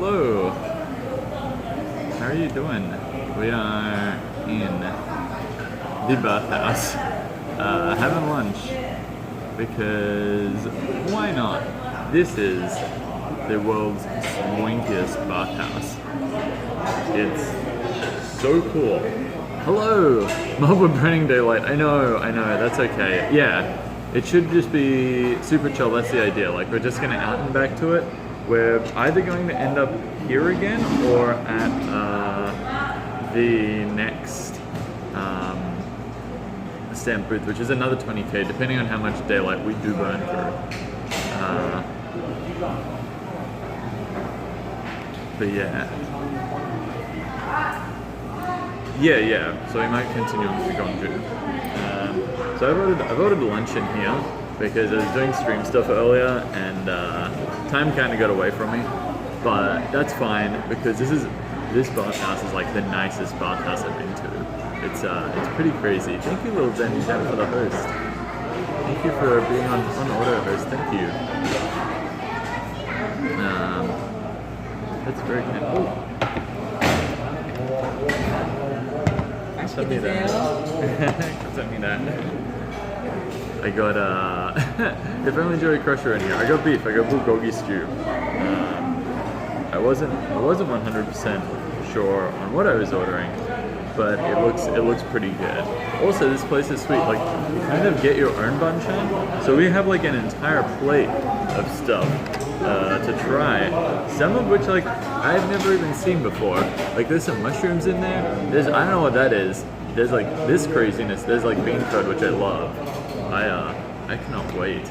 hello. How are you doing? We are in the bathhouse, having lunch, because why not? This is the world's swankiest bathhouse. It's so cool. Hello! Marble burning daylight. I know, that's okay. Yeah, it should just be super chill, that's the idea. Like, we're just gonna out and back to it. We're either going to end up here again or at the next stamp booth, which is another 20k, depending on how much daylight we do burn through. But yeah. Yeah, so we might continue with the Gongju. So I've ordered lunch in here because I was doing stream stuff earlier and time kind of got away from me. But that's fine because this bathhouse is like the nicest bathhouse I've been to. It's pretty crazy. Thank you, Little Zen for the host. Thank you for being on auto host. Thank you. That's very kind. Oh. Send me that. Send me that. I got if only Joey Crusher in here. I got beef. I got bulgogi stew. I wasn't 100% sure on what I was ordering, but it looks pretty good. Also, this place is sweet. Like, you kind of get your own banchan. So we have like an entire plate of stuff to try. Some of which like I've never even seen before. Like, there's some mushrooms in there. There's, I don't know what that is. There's like this craziness. There's like bean curd, which I love. I cannot wait.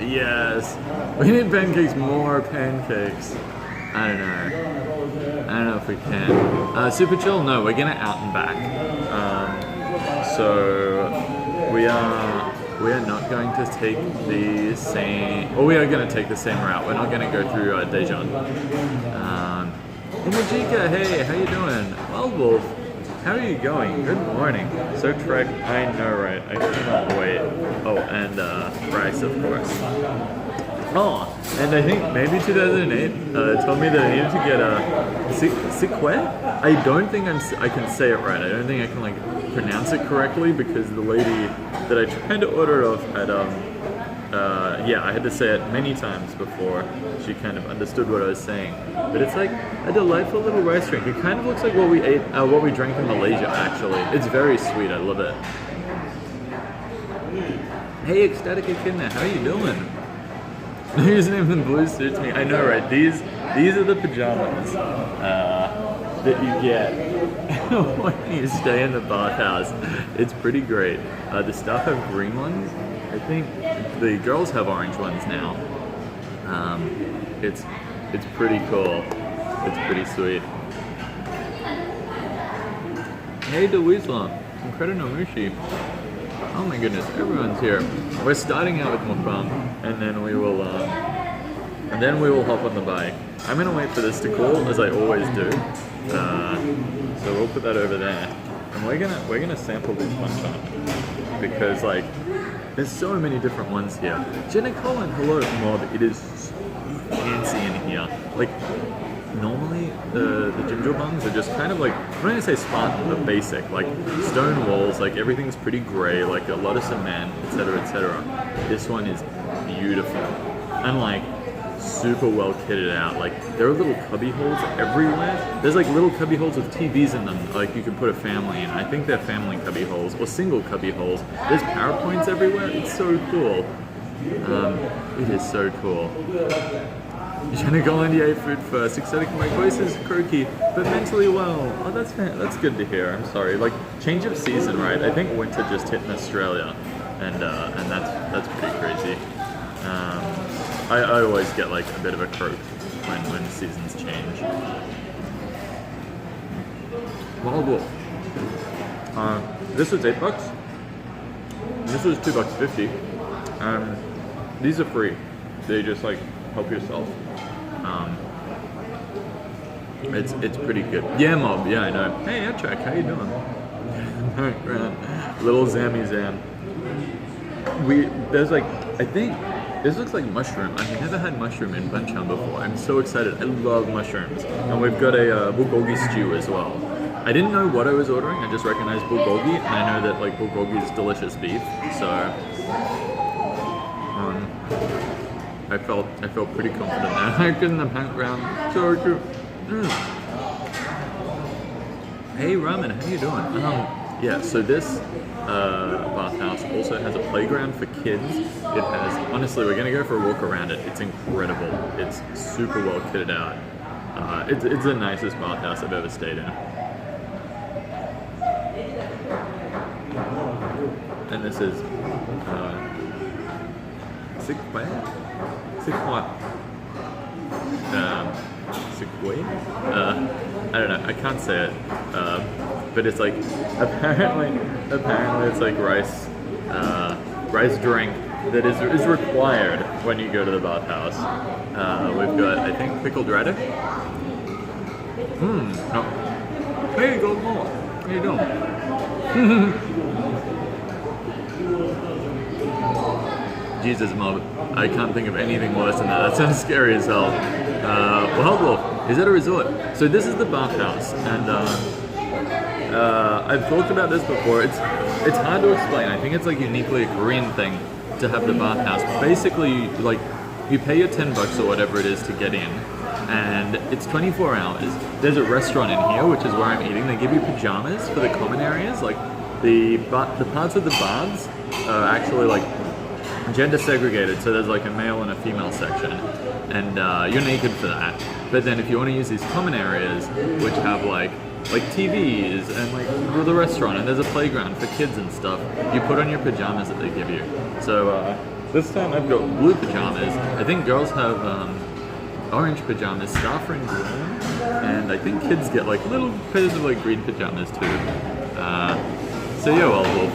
Yes, we need pancakes. More pancakes. I don't know if we can. Super chill? No, we're gonna out and back. So we are not going to take the same. Or we are going to take the same route. We're not going to go through Daejeon. Imajika, hey, how you doing? Well, Wolf, how are you going? Good morning. So Trek, I know, right? I cannot wait. Oh, and Bryce, of course. Oh, and I think maybe 2008 told me that I needed to get a Sikwe. I don't think I can say it right. I don't think I can like pronounce it correctly because the lady that I tried to order it off had I had to say it many times before she kind of understood what I was saying. But it's like a delightful little rice drink. It kind of looks like what we ate, what we drank in Malaysia. Actually, it's very sweet. I love it. Hey, Ecstatic Echidna, how are you doing? Username in blue suits me. I know, right? These are the pajamas that you get when you stay in the bathhouse. It's pretty great. The staff have green ones. I think the girls have orange ones now. It's pretty cool. It's pretty sweet. Hey, Deweezla. Incredible Mushi. Oh my goodness, everyone's here. We're starting out with mukbang, and then we will hop on the bike. I'm gonna wait for this to cool, as I always do. So we'll put that over there, and we're gonna sample this banchan because like there's so many different ones here. Jenna Colin, hello Mob. It is so fancy in here. Like, normally the Jimjilbangs are just kind of like, I'm not gonna say Spartan, but basic, like stone walls, like everything's pretty grey, like a lot of cement, etc, etc. This one is beautiful and like super well kitted out. Like, there are little cubby holes everywhere. There's like little cubby holes with TVs in them, like you could put a family in. I think they're family cubby holes or single cubby holes. There's power points everywhere. It's so cool. It is so cool. You're gonna go on the 8 food first. Ecstatic, my voice is croaky, but mentally well. Oh, that's good to hear. I'm sorry. Like, change of season, right? I think winter just hit in Australia, and that's pretty crazy. I always get like a bit of a croak when seasons change. Well, this was $8. This was $2.50. These are free. They just like help yourself. It's pretty good. Yeah, Mob. Yeah, I know. Hey, Etchak, how you doing? Little Zammy Zam. There's like, I think This looks like mushroom. I've never had mushroom in banchan before. I'm so excited. I love mushrooms. And we've got a bulgogi stew as well. I didn't know what I was ordering. I just recognized bulgogi, and I know that like bulgogi is delicious beef. So I felt pretty confident there. I in the background. So cute. Hey Ramen, how you doing? Yeah, so this bathhouse also has a playground for kids. It has, honestly, we're gonna go for a walk around it. It's incredible. It's super well kitted out. It's the nicest bathhouse I've ever stayed in. And this is I don't know, I can't say it, but it's like, apparently it's like rice drink that is required when you go to the bathhouse. We've got, I think, pickled radish. No. Hey, go more. How you doing? Jesus, Mob. I can't think of anything worse than that. That sounds scary as hell. Wild Wolf, is at a resort. So this is the bathhouse, and I've talked about this before. It's hard to explain. I think it's like uniquely a Korean thing to have the bathhouse. Basically, like, you pay your $10 or whatever it is to get in, and it's 24 hours. There's a restaurant in here, which is where I'm eating. They give you pajamas for the common areas. Like the parts of the baths are actually like gender segregated, so there's like a male and a female section, and you're naked for that. But then if you want to use these common areas, which have like TVs and like the restaurant, and there's a playground for kids and stuff, you put on your pajamas that they give you. So this time I've got blue pajamas. I think girls have orange pajamas, starfring green, and I think kids get like little pairs of like green pajamas too. So yeah, Wild Wolf.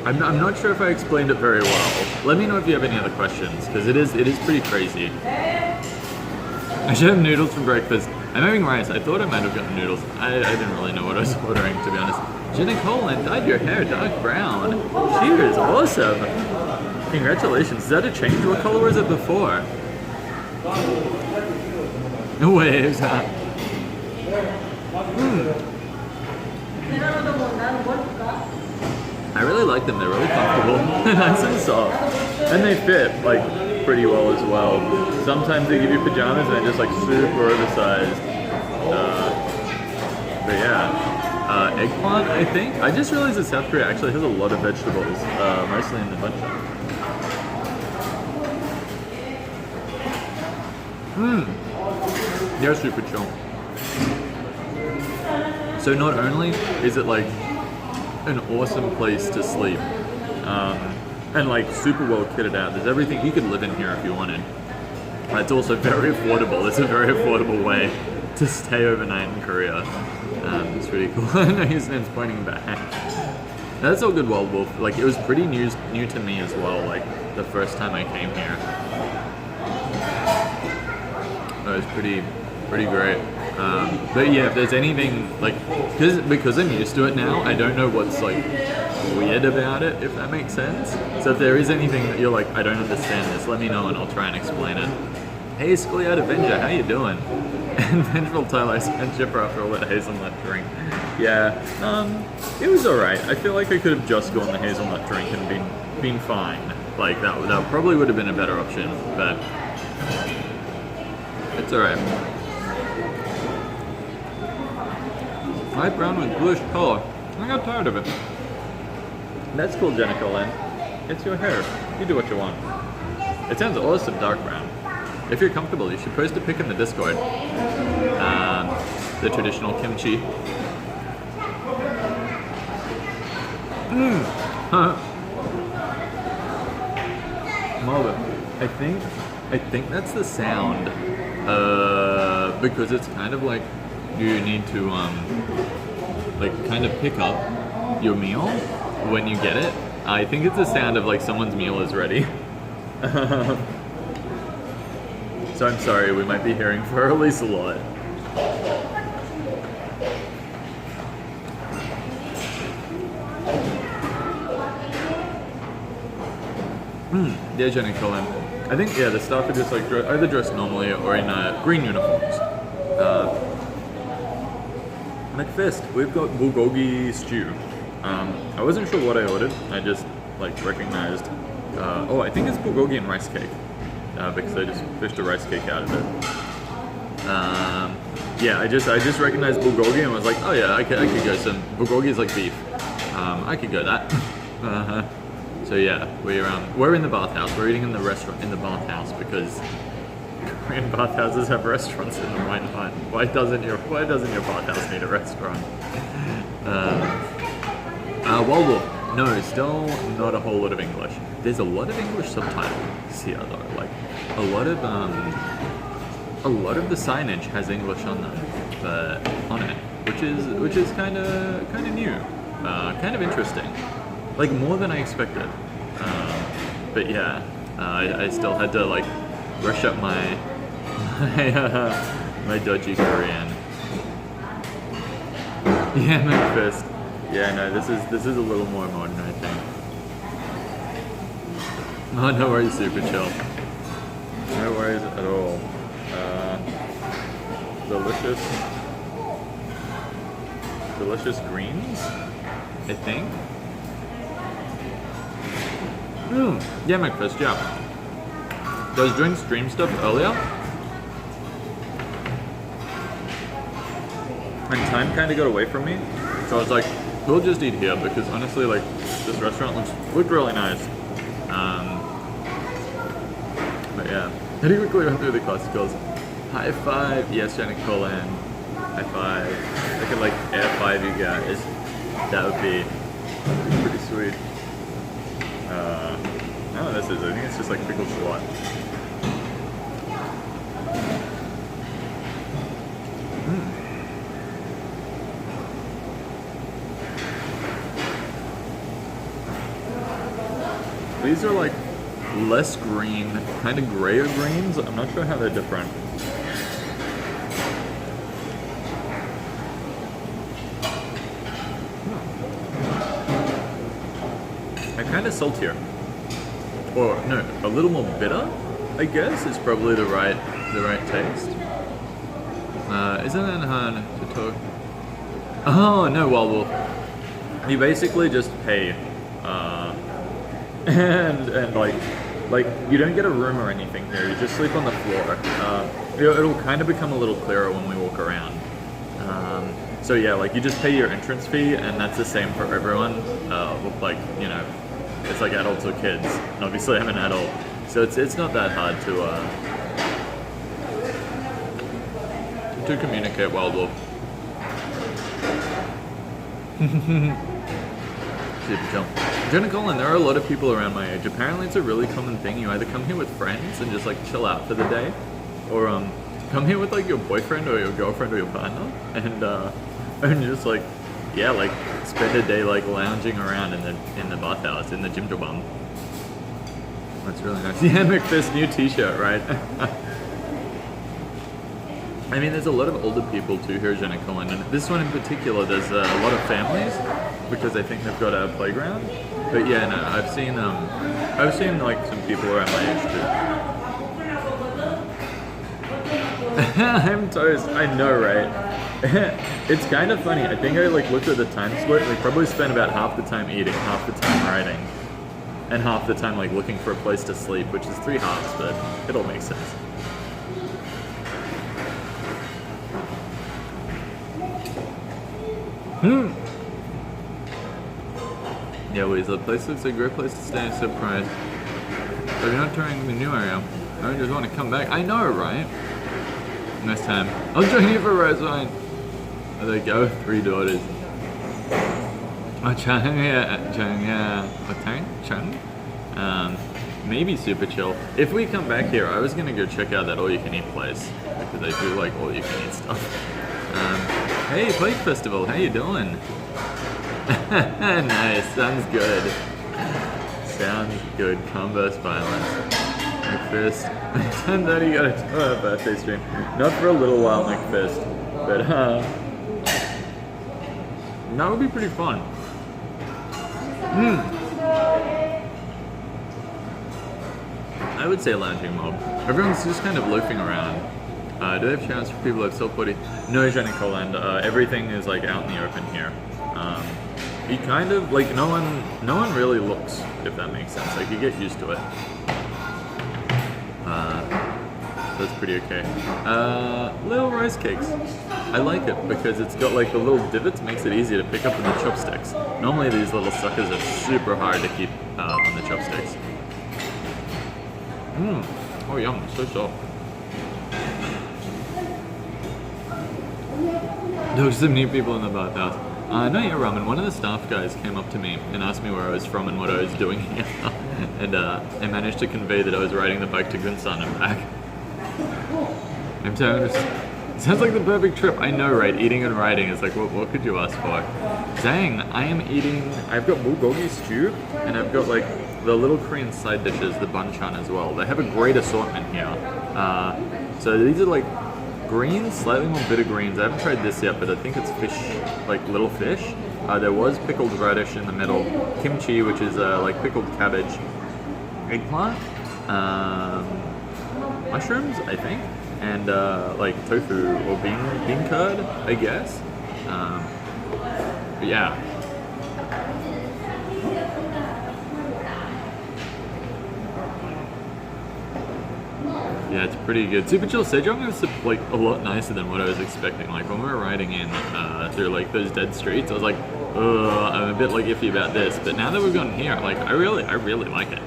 I'm not sure if I explained it very well. Let me know if you have any other questions, because it is pretty crazy. I should have noodles for breakfast. I'm having rice. I thought I might have gotten noodles. I didn't really know what I was ordering, to be honest. Jenna Colin dyed your hair dark brown. Cheers, awesome. Congratulations. Is that a change? What color was it before? Waves, huh? I really like them. They're really comfortable. They're nice and soft. And they fit, like, pretty well as well. Sometimes they give you pajamas and they're just, like, super oversized. But yeah. Eggplant, I think. I just realized that South Korea actually has a lot of vegetables, mostly in the buncha. They're super chill. So not only is it, like, an awesome place to sleep, and like super well kitted out. There's everything. You could live in here if you wanted. It's also very affordable. It's a very affordable way to stay overnight in Korea. It's pretty cool. I know his name's pointing back. That's all good, Wild Wolf. Like, it was pretty new to me as well, like the first time I came here. It was pretty great. But yeah, if there's anything, like, because I'm used to it now, I don't know what's, like, weird about it, if that makes sense. So if there is anything that you're like, I don't understand this, let me know and I'll try and explain it. Hey, Schoolyard Avenger, how you doing? And Vengeful Tyler and Chipper after all that hazelnut drink. Yeah, it was alright. I feel like I could have just gone the hazelnut drink and been fine. Like, that probably would have been a better option, but it's alright. Light brown with bluish color. I got tired of it. That's cool, Jennifer Lynn. It's your hair. You do what you want. It sounds awesome, dark brown. If you're comfortable, you should post a pic in the Discord. The traditional kimchi. Marvin, I think that's the sound. Because it's kind of like you need to like kind of pick up your meal when you get it. I think it's the sound of like someone's meal is ready. So I'm sorry, we might be hearing for at least a lot. Yeah, Jenny Cullen. I think, yeah, the staff are just like either dressed normally or in green uniforms. McFist, we've got bulgogi stew. I wasn't sure what I ordered. I just like recognized. Oh, I think it's bulgogi and rice cake because I just fished a rice cake out of it. Yeah, I just recognized bulgogi and was like, oh yeah, I could go some. Bulgogi is like beef. I could go that. So yeah, we're in the bathhouse. We're eating in the restaurant in the bathhouse because Korean bathhouses have restaurants in them. Why not? Why doesn't your bathhouse need a restaurant? Waldorf. No, still not a whole lot of English. There's a lot of English subtitles here though. Like a lot of the signage has English on them, on it, which is kind of new, kind of interesting. Like more than I expected, but yeah, I still had to like brush up my my dodgy Korean. Yeah, McFist. Yeah, no, this is a little more modern, I think. Oh, no worries, super chill. No worries at all. Delicious greens, I think. Yeah, McFist, yeah. Those drinks stream stuff earlier. And time kind of got away from me. So I was like, we'll just eat here because honestly, like, this restaurant looked really nice. But yeah. Pretty quickly went through the classicals. High five, yes, Jenny Colin. High five. I could like air five you guys. That would be pretty sweet. I don't know what this is. I think it's just like pickled shallot. These are like less green, kind of grayer greens. I'm not sure how they're different. They're kind of saltier. Or no, a little more bitter, I guess, is probably the right taste. Isn't it hard to talk? Oh no, well, you basically just pay, and like you don't get a room or anything here. You just sleep on the floor. It'll kind of become a little clearer when we walk around. So yeah, like you just pay your entrance fee, and that's the same for everyone. Like you know. It's like adults or kids, and obviously I'm an adult, so it's not that hard to communicate Wildwolf. Super chill. Jenna Colin, there are a lot of people around my age. Apparently it's a really common thing. You either come here with friends and just like chill out for the day, or come here with like your boyfriend or your girlfriend or your partner, and just like, yeah, like spend a day like lounging around in the bathhouse in the Jimjilbang. That's really nice. Yeah, McFist new T-shirt, right? I mean, there's a lot of older people too here at Jenna Colin, and this one in particular, there's a lot of families because I think they've got a playground. But yeah, no, I've seen like some people around my age too. I'm toast. I know, right? It's kind of funny. I think I like looked at the time split. We probably spent about half the time eating, half the time writing, and half the time like looking for a place to sleep, which is 3 halves, but it all makes sense. Yeah, Weez, the place looks like a great place to stay and surprise. But you're not touring the new area. I just want to come back. I know, right? Next time. I'll join you for rose wine. There you go, 3 daughters. Oh, Chang, maybe super chill. If we come back here, I was gonna go check out that all-you-can-eat place because I do like all-you-can-eat stuff. Hey, Plague Festival, how you doing? Nice, sounds good. Sounds good. Converse violence. McFist. 10:30 got a birthday stream. Not for a little while, McFist, but that would be pretty fun. I would say lounging mob. Everyone's just kind of loafing around. Do they have chance for people who have self-body? No, Jenny Coland. Everything is like out in the open here. You kind of like no one really looks, if that makes sense. Like you get used to it. That's pretty okay. Little rice cakes. I like it because it's got like the little divots, makes it easier to pick up with the chopsticks. Normally these little suckers are super hard to keep on the chopsticks. Oh yum, so soft. There's some new people in the bathhouse. No, yeah, Ramen. One of the staff guys came up to me and asked me where I was from and what I was doing here. And I managed to convey that I was riding the bike to Gunsan and back. I'm telling you, it sounds like the perfect trip. I know, right? Eating and riding is like, what could you ask for? Dang, I've got bulgogi stew, and I've got like the little Korean side dishes, the banchan as well. They have a great assortment here. So these are like greens, slightly more bitter greens. I haven't tried this yet, but I think it's fish, like little fish. There was pickled radish in the middle, kimchi, which is like pickled cabbage, eggplant, mushrooms, I think, and like tofu or bean curd, I guess. But yeah. Yeah, it's pretty good. Super chill. Sejong is like a lot nicer than what I was expecting. Like when we were riding in through like those dead streets, I was like, I'm a bit like iffy about this. But now that we've gone here, like I really like it.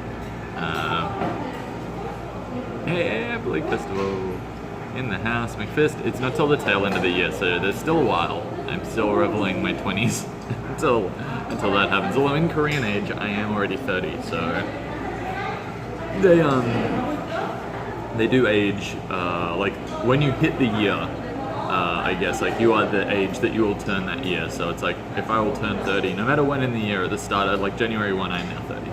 Hey, Blake Festival in the house. McFist. It's not till the tail end of the year, so there's still a while. I'm still reveling my 20s until that happens. Although in Korean age, I am already 30, so they do age, like when you hit the year, I guess, like you are the age that you will turn that year. So it's like, if I will turn 30, no matter when in the year, at the start of like January 1, I'm now 30.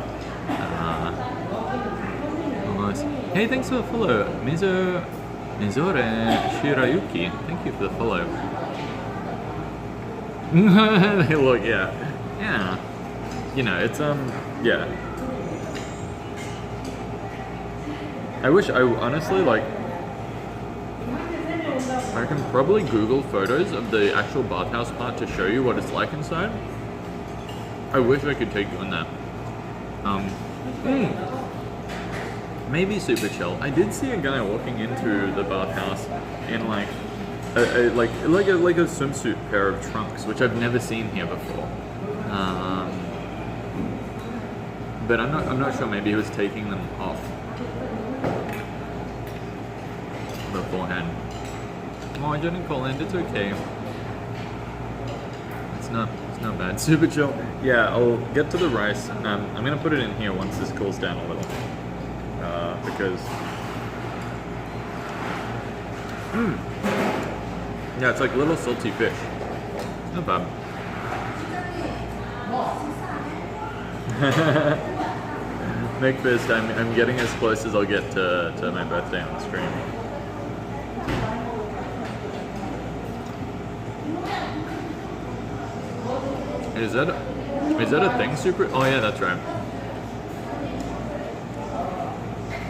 Almost. Hey, thanks for the follow. Mizore Shirayuki, thank you for the follow. They look, yeah. You know, it's, yeah. I honestly, like, I can probably Google photos of the actual bathhouse part to show you what it's like inside. I wish I could take you on that. Maybe super chill. I did see a guy walking into the bathhouse in like a swimsuit pair of trunks, which I've never seen here before. But I'm not sure. Maybe he was taking them off beforehand. Oh, I didn't call in. It's okay. It's not bad. Super chill. Yeah, I'll get to the rice. I'm gonna put it in here once this cools down a little, because yeah, it's like little salty fish. Not bad. McFist, I'm getting as close as I'll get to my birthday on the stream. Is that a thing, Super? Oh yeah, that's right.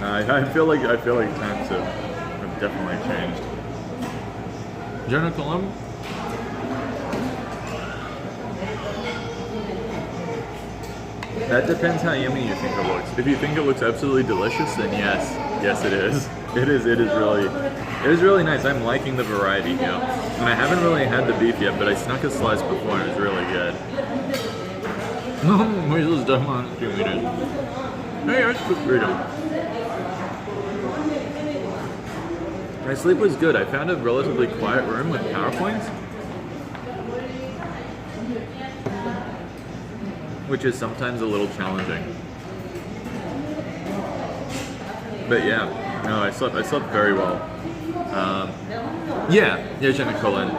I feel like times have definitely changed. Jonah Colum? That depends how yummy you think it looks. If you think it looks absolutely delicious, then yes it is. It is really nice. I'm liking the variety here. And I haven't really had the beef yet, but I snuck a slice before and it was really good. Weasel's done on 2 meters. Hey, it's good freedom. My sleep was good. I found a relatively quiet room with PowerPoints, which is sometimes a little challenging. But yeah, no, I slept very well. Yeah, Jenna Colin.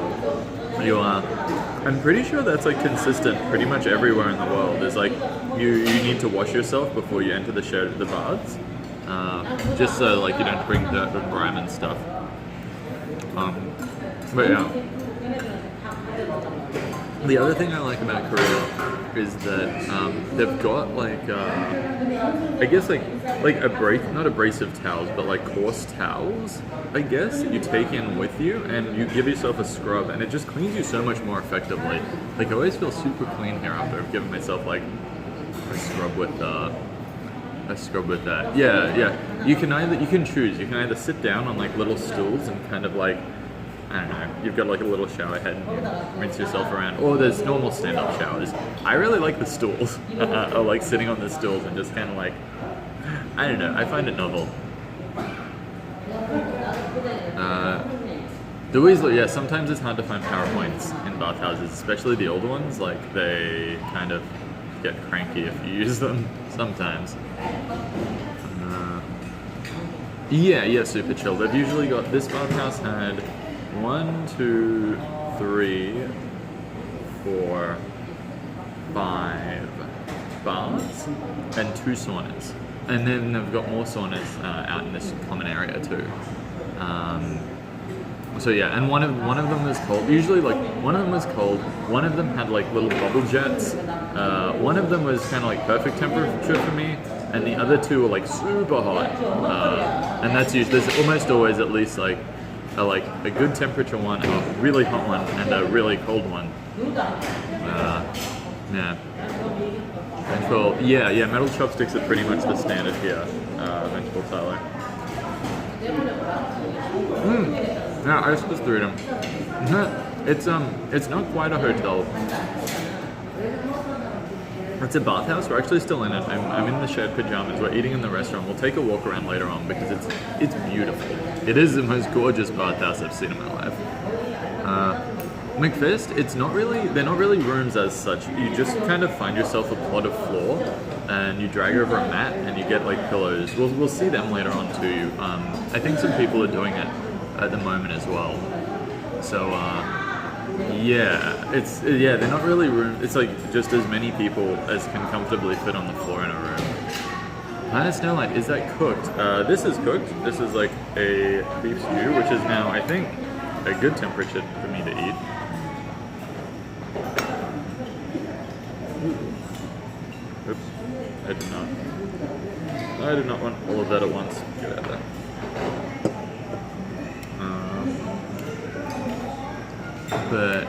You I'm pretty sure that's like consistent pretty much everywhere in the world. Is like you need to wash yourself before you enter the baths, just so like you don't bring dirt and grime and stuff. But yeah. The other thing I like about Korea is that they've got like I guess like not abrasive towels, but like coarse towels. I guess you take in with you, and you give yourself a scrub, and it just cleans you so much more effectively. Like I always feel super clean here after I've given myself like a scrub with that. Yeah. You can choose. You can either sit down on like little stools and kind of like, I don't know, you've got like a little shower head and you rinse yourself around, or there's normal stand-up showers. I really like the stools. I like sitting on the stools and just kind of like, I don't know, I find it novel. Sometimes it's hard to find PowerPoints in bathhouses, especially the older ones. Like they kind of get cranky if you use them sometimes. Super chill. They've usually got, this bathhouse had 1, 2, 3, 4, 5 baths and 2 saunas, and then they've got more saunas out in this common area too. And one of them was cold. Usually, like one of them was cold. One of them had like little bubble jets. One of them was kind of like perfect temperature for me, and the other 2 were like super hot. And that's usually, there's almost always at least like a good temperature one, a really hot one, and a really cold one. Metal chopsticks are pretty much the standard here. Vegetable Tyler. Yeah, I just threw them. It's not quite a hotel. It's a bathhouse. We're actually still in it. I'm in the shared pajamas. We're eating in the restaurant. We'll take a walk around later on because it's beautiful. It is the most gorgeous bathhouse I've seen in my life. McFist, they're not really rooms as such. You just kind of find yourself a plot of floor and you drag over a mat and you get like pillows. We'll see them later on too. I think some people are doing it at the moment as well. So they're not really rooms. It's like just as many people as can comfortably fit on the floor in a room. Planet Snowlight, is that cooked? This is cooked. This is like a beef stew, which is now, I think, a good temperature for me to eat. Oops, I did not want all of that at once. Get out of there. But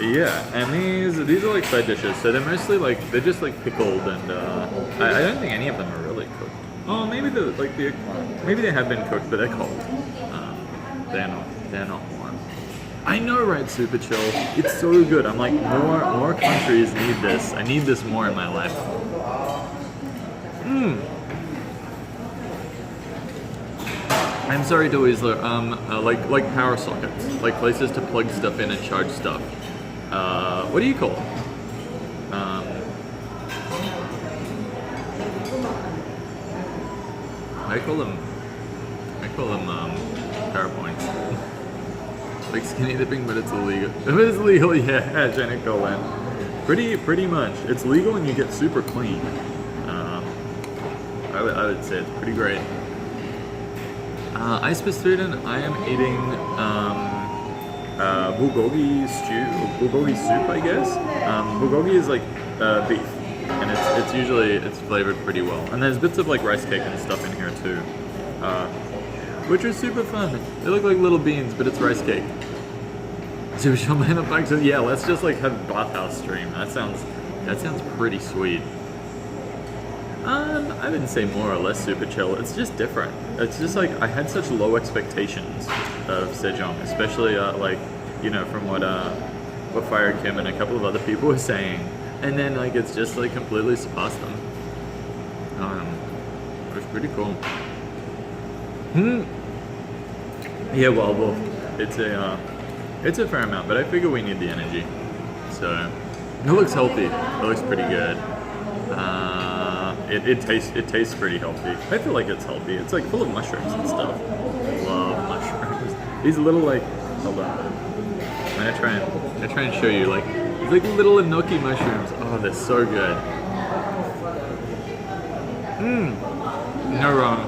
yeah, and these are like side dishes, so they're mostly like, they're just like pickled, and I don't think any of them are really cooked. Oh, maybe maybe they have been cooked, but they're cold. They're not warm. I know, right? Super chill. It's so good. I'm like, more countries need this. I need this more in my life. I'm sorry, Deweasler. Like power sockets, like places to plug stuff in and charge stuff. What do you call them? I call them PowerPoints. Like skinny dipping, but it's illegal. If it's legal, yeah, Jenny Colan. Pretty much. It's legal and you get super clean. I would say it's pretty great. Ice student, I am eating bulgogi bulgogi soup, I guess. Bulgogi is like beef, and it's flavored pretty well. And there's bits of like rice cake and stuff in here too, which is super fun. They look like little beans, but it's rice cake. So yeah, let's just like have bathhouse stream. That sounds pretty sweet. I wouldn't say more or less super chill. It's just different. It's just like I had such low expectations of Sejong, especially from what Fire Kim and a couple of other people were saying, and then like it's just like completely surpassed them. It was pretty cool. Yeah, well, it's a fair amount, but I figure we need the energy. So it looks healthy. It looks pretty good. It tastes pretty healthy. I feel like it's healthy. It's like full of mushrooms and stuff. I love mushrooms. These little like, hold on. I'm gonna try and show you like these like little enoki mushrooms. Oh, they're so good. No wrong.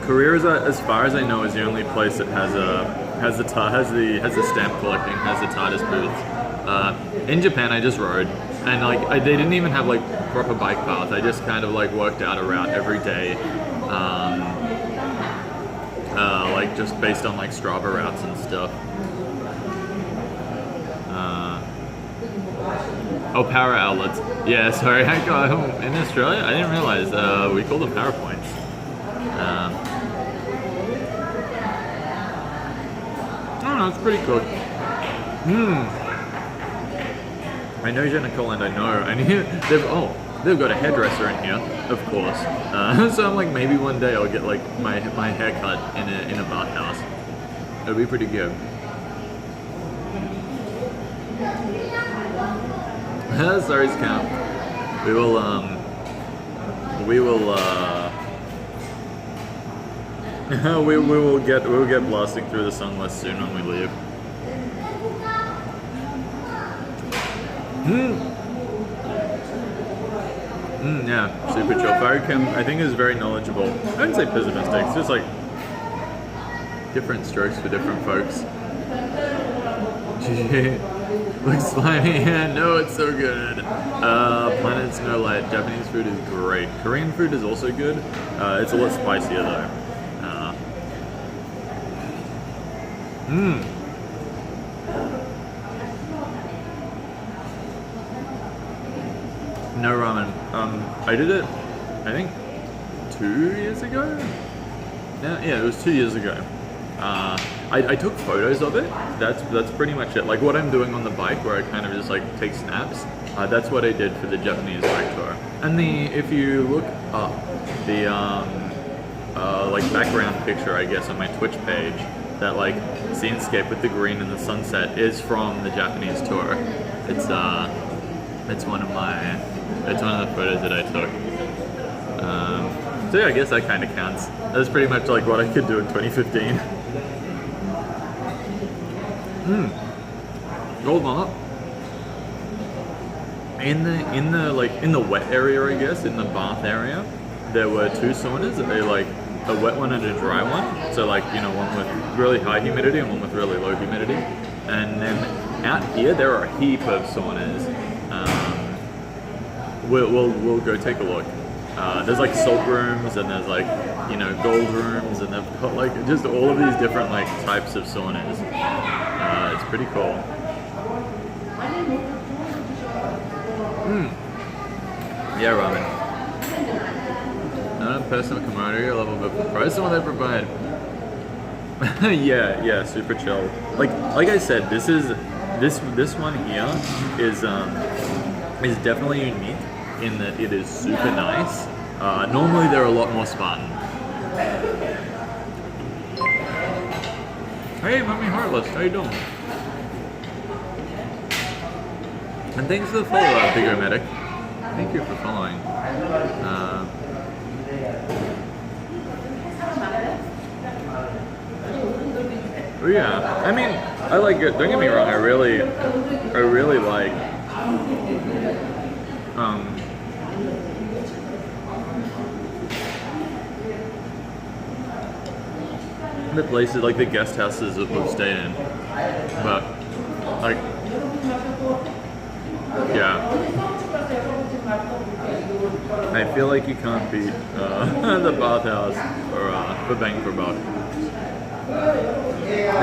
Korea, as far as I know, is the only place that has a has the stamp collecting, has the TARDIS booth. In Japan, I just rode, and like they didn't even have like proper bike paths. I just kind of like worked out a route every day, like just based on like Strava routes and stuff. Oh, power outlets. Yeah, sorry. I got in Australia. I didn't realize we call them power points. I don't know. It's pretty cool. I know Nicole, and I know. And they've got a hairdresser in here, of course. So I'm like, maybe one day I'll get like my hair cut in a bathhouse. It'll be pretty good. Sorry, Scamp. We will get blasting through the sunless soon when we leave. Yeah, super chill. Farukam, I think, is very knowledgeable. I wouldn't say pessimistic. It's just like different strokes for different folks. Looks slimy. Yeah, no, it's so good. Planet Snow Light. Japanese food is great. Korean food is also good. It's a lot spicier though. No ramen. I did it, I think, 2 years ago? Yeah, it was 2 years ago. I took photos of it. That's pretty much it. Like what I'm doing on the bike, where I kind of just like take snaps. That's what I did for the Japanese bike tour. And if you look up the like background picture, I guess, on my Twitch page, that like scenescape with the green and the sunset is from the Japanese tour. It's one of the photos that I took. So yeah, I guess that kind of counts. That's pretty much like what I could do in 2015. Gold mop. In the wet area, I guess, in the bath area, there were 2 saunas. They like a wet one and a dry one. So like, you know, one with really high humidity and one with really low humidity. And then out here there are a heap of saunas. We'll go take a look. There's like salt rooms, and there's like, you know, gold rooms, and they've got like just all of these different like types of saunas. It's pretty cool. Yeah, ramen. Not personal camaraderie level, but the price of what they provide. yeah, super chill. Like I said, this one here is definitely unique in that it is super nice. Normally they're a lot more Spartan. Hey, Mummy Heartless, how you doing? And thanks for the follow, Bigger Medic. Thank you for following. Yeah, I mean, I like it. Don't get me wrong. I really like. The places like the guest houses that we've stayed in, but like, yeah, I feel like you can't beat the bathhouse for bang for buck,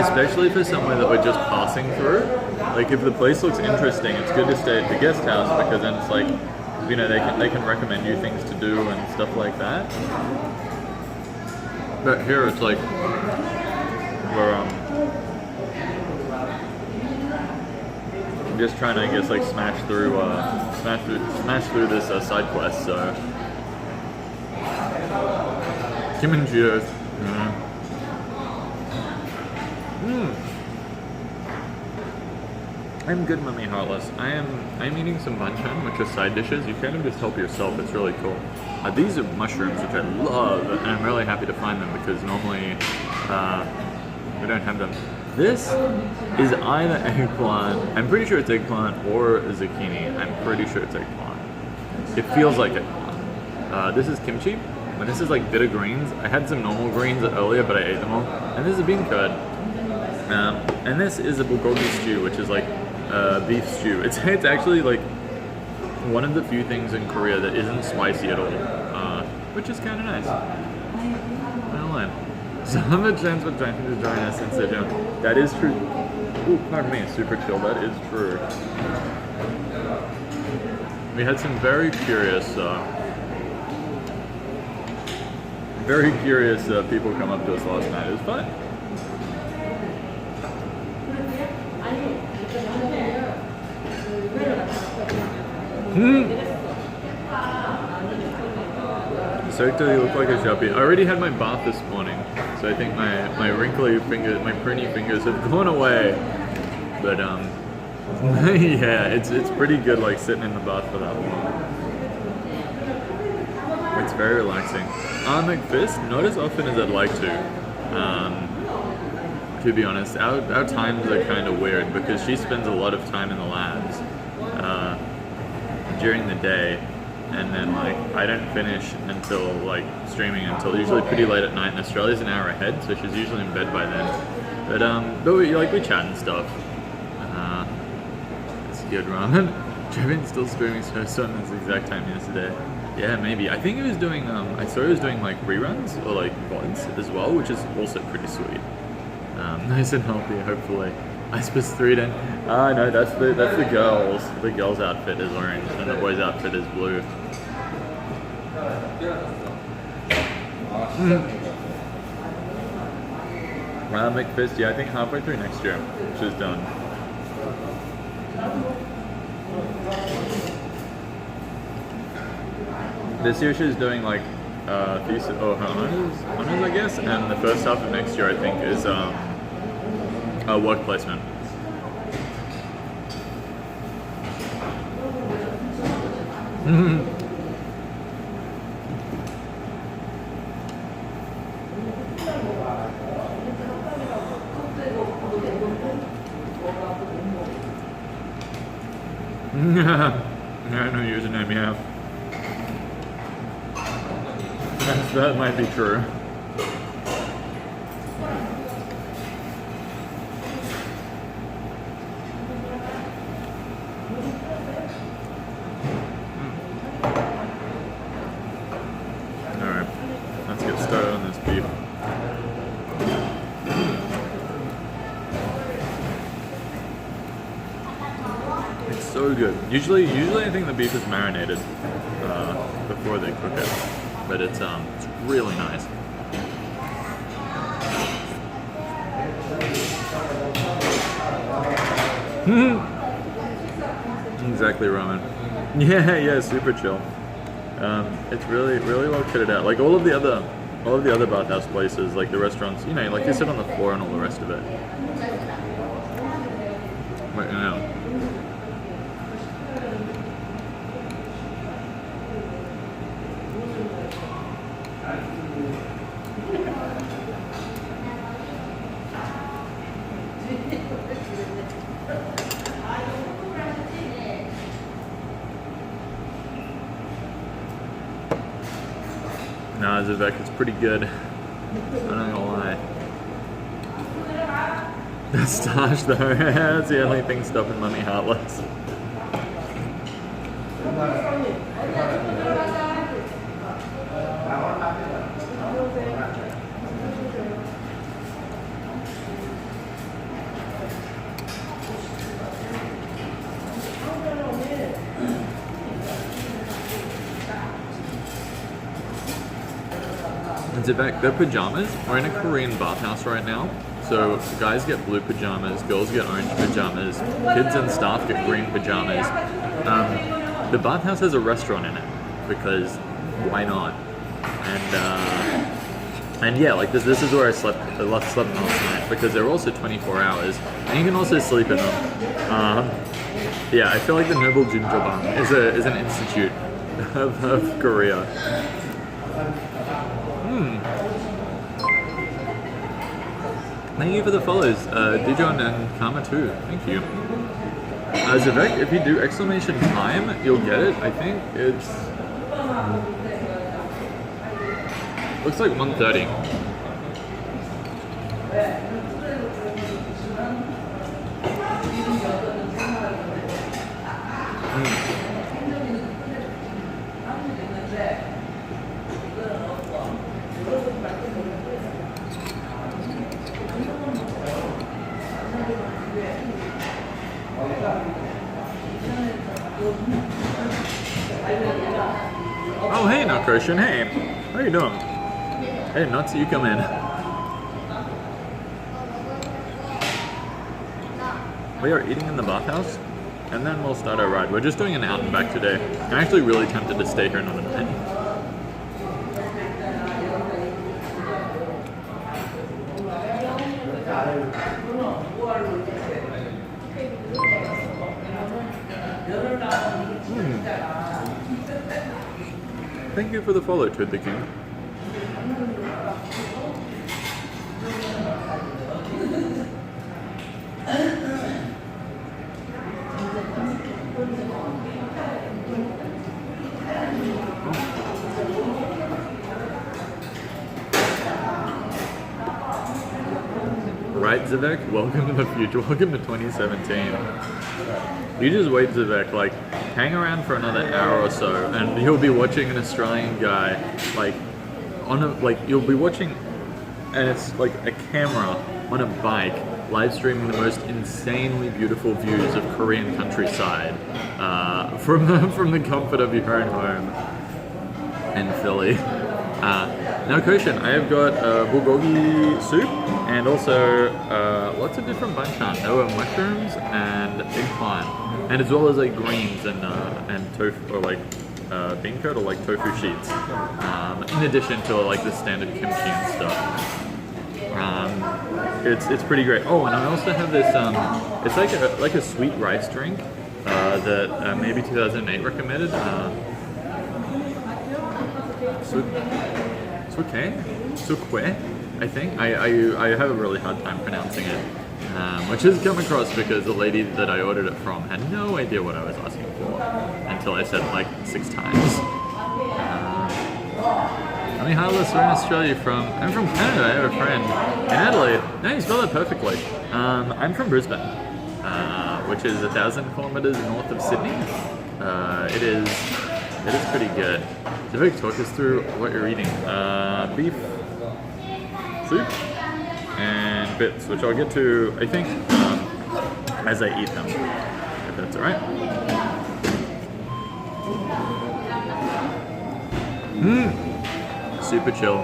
especially for somewhere that we're just passing through. Like if the place looks interesting, it's good to stay at the guest house, because then it's like, you know, they can recommend you things to do and stuff like that. But here it's like we're just trying to, I guess, like smash through this side quest. So Kim and Cheers. I'm good, Mummy Heartless. I'm eating some banchan, which is side dishes. You kind of just help yourself. It's really cool. These are mushrooms, which I love, and I'm really happy to find them, because normally we don't have them. This is either eggplant. I'm pretty sure it's eggplant or zucchini. I'm pretty sure it's eggplant. It feels like eggplant. This is kimchi, and this is like bitter greens. I had some normal greens earlier, but I ate them all. And this is bean curd. And this is a bulgogi stew, which is like beef stew. It's actually like one of the few things in Korea that isn't spicy at all, which is kind of nice. I don't lie. Some of the chance for trying to join us in Sejong. That is true. Ooh, pardon me, super chill. That is true. We had some very curious people come up to us last night. It was fun. So you look like a Sharpie. I already had my bath this morning, so I think my wrinkly fingers, my pruny fingers have gone away. But yeah, it's pretty good like sitting in the bath for that long. It's very relaxing. McFist, not as often as I'd like to be honest. Our times are kind of weird because she spends a lot of time in the labs during the day, and then like I don't finish until like streaming until usually pretty late at night, and Australia's an hour ahead, so she's usually in bed by then. But we chat and stuff. It's good, ramen. Trevin's still streaming First on this exact time yesterday. Yeah, maybe. I think he was doing I saw he was doing like reruns or like VODs as well, which is also pretty sweet. Nice and healthy, hopefully. I suppose 3 then. No, that's the girls. The girls' outfit is orange and the boys' outfit is blue. McFist, yeah, I think halfway through next year she's done. This year she's doing like thesis or her honors, I guess, and the first half of next year I think is a work placement. Yeah, no username, yeah. That might be true. Alright, let's get started on this beef. It's so good. Usually I think the beef is marinated before they cook it, but it's really nice. Exactly, ramen. Yeah, super chill. It's really well kitted out. Like all of the other bathhouse places, like the restaurants, you know, like you sit on the floor and all the rest of it. But you know. Nah, Zivek, it's pretty good. I'm not gonna lie. The stash though, that's the only thing stopping Mummy Heartless. Zivek, their pajamas, we're in a Korean bathhouse right now, so guys get blue pajamas, girls get orange pajamas, kids and staff get green pajamas. The bathhouse has a restaurant in it, because why not? And yeah, like this is where I slept last night, because they're also 24 hours, and you can also sleep in them. Yeah, I feel like the Noble Jimjilbang is an institute of Korea. Thank you for the follows, Dijon and Karma too. Thank you. Zivek, if you do exclamation time, you'll get it. I think it's looks like 1:30. Oh, hey, not Christian. Hey, how you doing? I did not see you come in. We are eating in the bathhouse, and then we'll start our ride. We're just doing an out and back today. I'm actually really tempted to stay here another night. Thank you for the follow, Toad the King. Right, Zivek? Welcome to the future. Welcome to 2017. You just wait, Zivek. Like, hang around for another hour or so, and you'll be watching an Australian guy, like, you'll be watching, and it's like a camera on a bike, live streaming the most insanely beautiful views of Korean countryside, from the comfort of your own home in Philly. No question, I have got bulgogi soup and also lots of different banchan. There were mushrooms and eggplant, and as well as like greens and tofu, or like bean curd, or like tofu sheets. In addition to like the standard kimchi and stuff. It's pretty great. Oh, and I also have this. It's like a sweet rice drink that maybe 2008 recommended. Sukwe, I think. I have a really hard time pronouncing it, which has come across because the lady that I ordered it from had no idea what I was asking for until I said it like 6 times. I mean, Harless, we're in Australia I'm from Canada. I have a friend in Adelaide. No, you spelled it perfectly. I'm from Brisbane, which is 1,000 kilometers north of Sydney. It is pretty good. So Vic, talk us through what you're eating. Beef soup and bits, which I'll get to, I think, as I eat them, if that's alright. Super chill.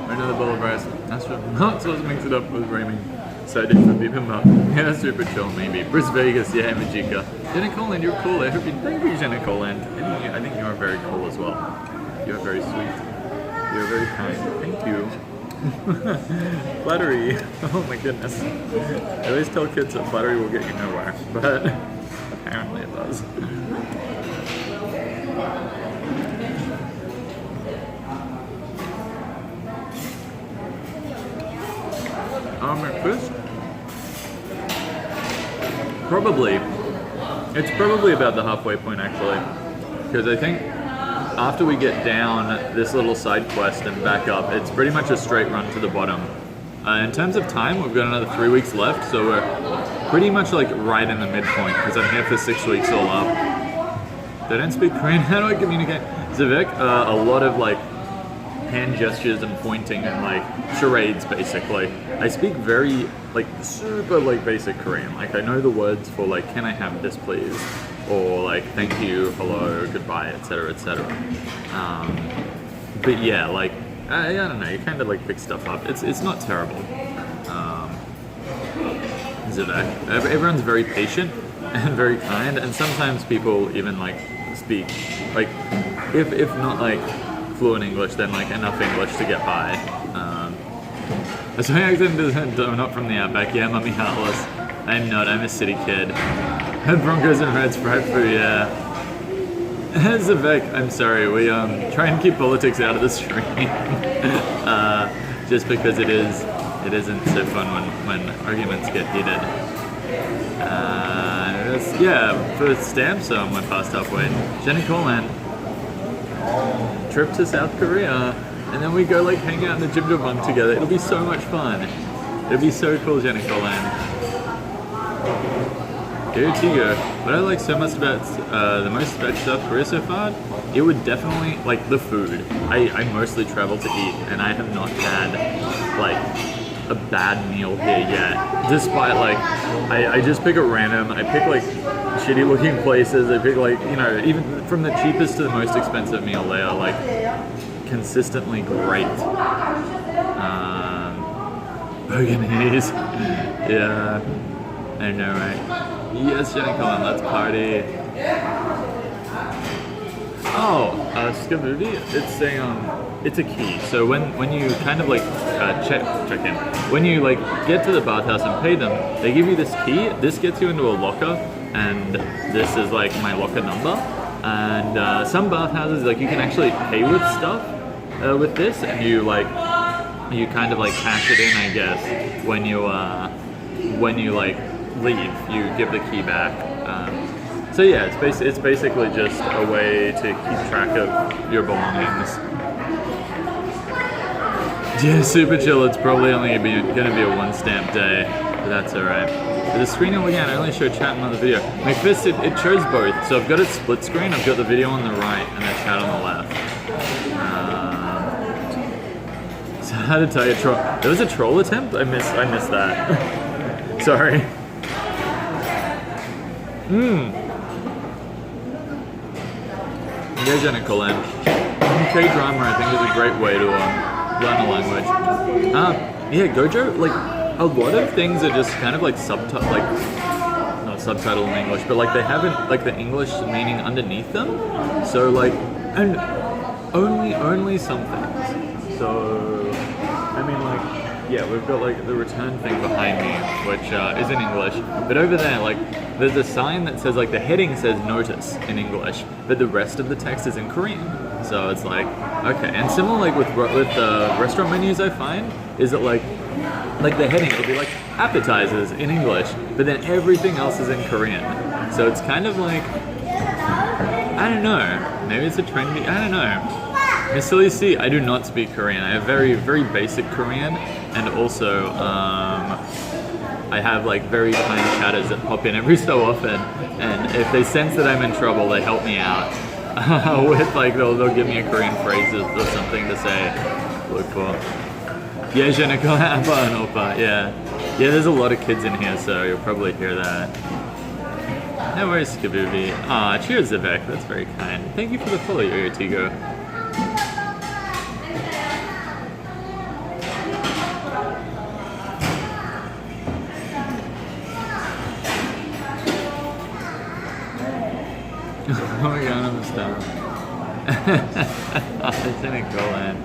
Another bowl of rice. That's not supposed to mix it up with Rayming. So I did for bibimbap. Yeah, super chill maybe. Bris Vegas, yeah, Majika. Jenna Coland, you're cool. I hope you thank you, Jenna Coland. I think you are very cool as well. You are very sweet. You're very kind. Thank you. Flattery. Oh my goodness. I always tell kids that flattery will get you nowhere, but apparently it does. Breakfast? It's probably about the halfway point actually, because I think after we get down this little side quest and back up, it's pretty much a straight run to the bottom. In terms of time, we've got another 3 weeks left, so we're pretty much like right in the midpoint, because I'm here for 6 weeks all up. They don't speak Korean. How do I communicate? Zivek, a lot of like hand gestures and pointing and like charades basically. I speak very like super like basic Korean. Like I know the words for like can I have this please, or like thank you, hello, goodbye, etc., etc. But yeah, like I don't know, you kind of like pick stuff up. It's not terrible. Zivek, everyone's very patient and very kind, and sometimes people even like speak like if not like fluent English, then like enough English to get by. So my accent isn't not from the outback. Yeah, mummy heartless. I'm not. I'm a city kid. Had Broncos and Reds fried food. Yeah. Zivek, I'm sorry. We try and keep politics out of the stream, just because it isn't so fun when arguments get heated. Yeah, for stamps, we're past halfway. Jenny Coleman. Trip to South Korea, and then we go like hang out in the Jimjilbang together. It'll be so much fun. It'll be so cool, Jenny Coleman. Go Tigo. What I like so much about the most about South Korea so far, it would definitely like the food. I mostly travel to eat, and I have not had like a bad meal here yet. Despite like I just pick a random. I pick like shitty looking places. They pick like, you know, even from the cheapest to the most expensive meal, they are like consistently great. Burgundies. Yeah. I know, right? Yes, Jenny Cullen, let's party. Oh, Skavuvi, it's saying it's a key. So when you kind of like check in, when you like get to the bathhouse and pay them, they give you this key. This gets you into a locker, and this is like my locker number. And some bathhouses, like you can actually pay with stuff with this, and you kind of like cash it in, I guess, when you like leave, you give the key back. So yeah, it's basically just a way to keep track of your belongings. Yeah, super chill. It's probably only gonna be a one stamp day, but that's alright. The screen again, I only show chat and not the video. McFist, it shows both. So I've got it split screen. I've got the video on the right and the chat on the left. So how to tell you troll? There was a troll attempt. I missed that. Sorry. Yeah, Jenna Colin. K-drama, I think, is a great way to learn a language. Yeah, Gojo, like, a lot of things are just kind of like not subtitle in English, but like they haven't, like the English meaning underneath them. So like, and only some things. So, I mean like, yeah, we've got like the return thing behind me, which is in English. But over there, like, there's a sign that says, like, the heading says notice in English, but the rest of the text is in Korean. So it's like, okay. And similar, like, with restaurant menus, I find, is that, like the heading, it'll be, like, appetizers in English, but then everything else is in Korean. So it's kind of like, I don't know. Maybe it's a trendy, I don't know. Miss Silly C, I do not speak Korean. I have very, very basic Korean, and also, I have like very tiny chatters that pop in every so often, and if they sense that I'm in trouble, they help me out with like they'll give me a Korean phrase or something to say. Look for. Yeah, je ne connais pas un oppa. Yeah, there's a lot of kids in here, so you'll probably hear that. No worries, Kabubi. Cheers, Vivek. That's very kind. Thank you for the follow, Yo Tigo. Oh my god, I'm a star. It's in a Golan.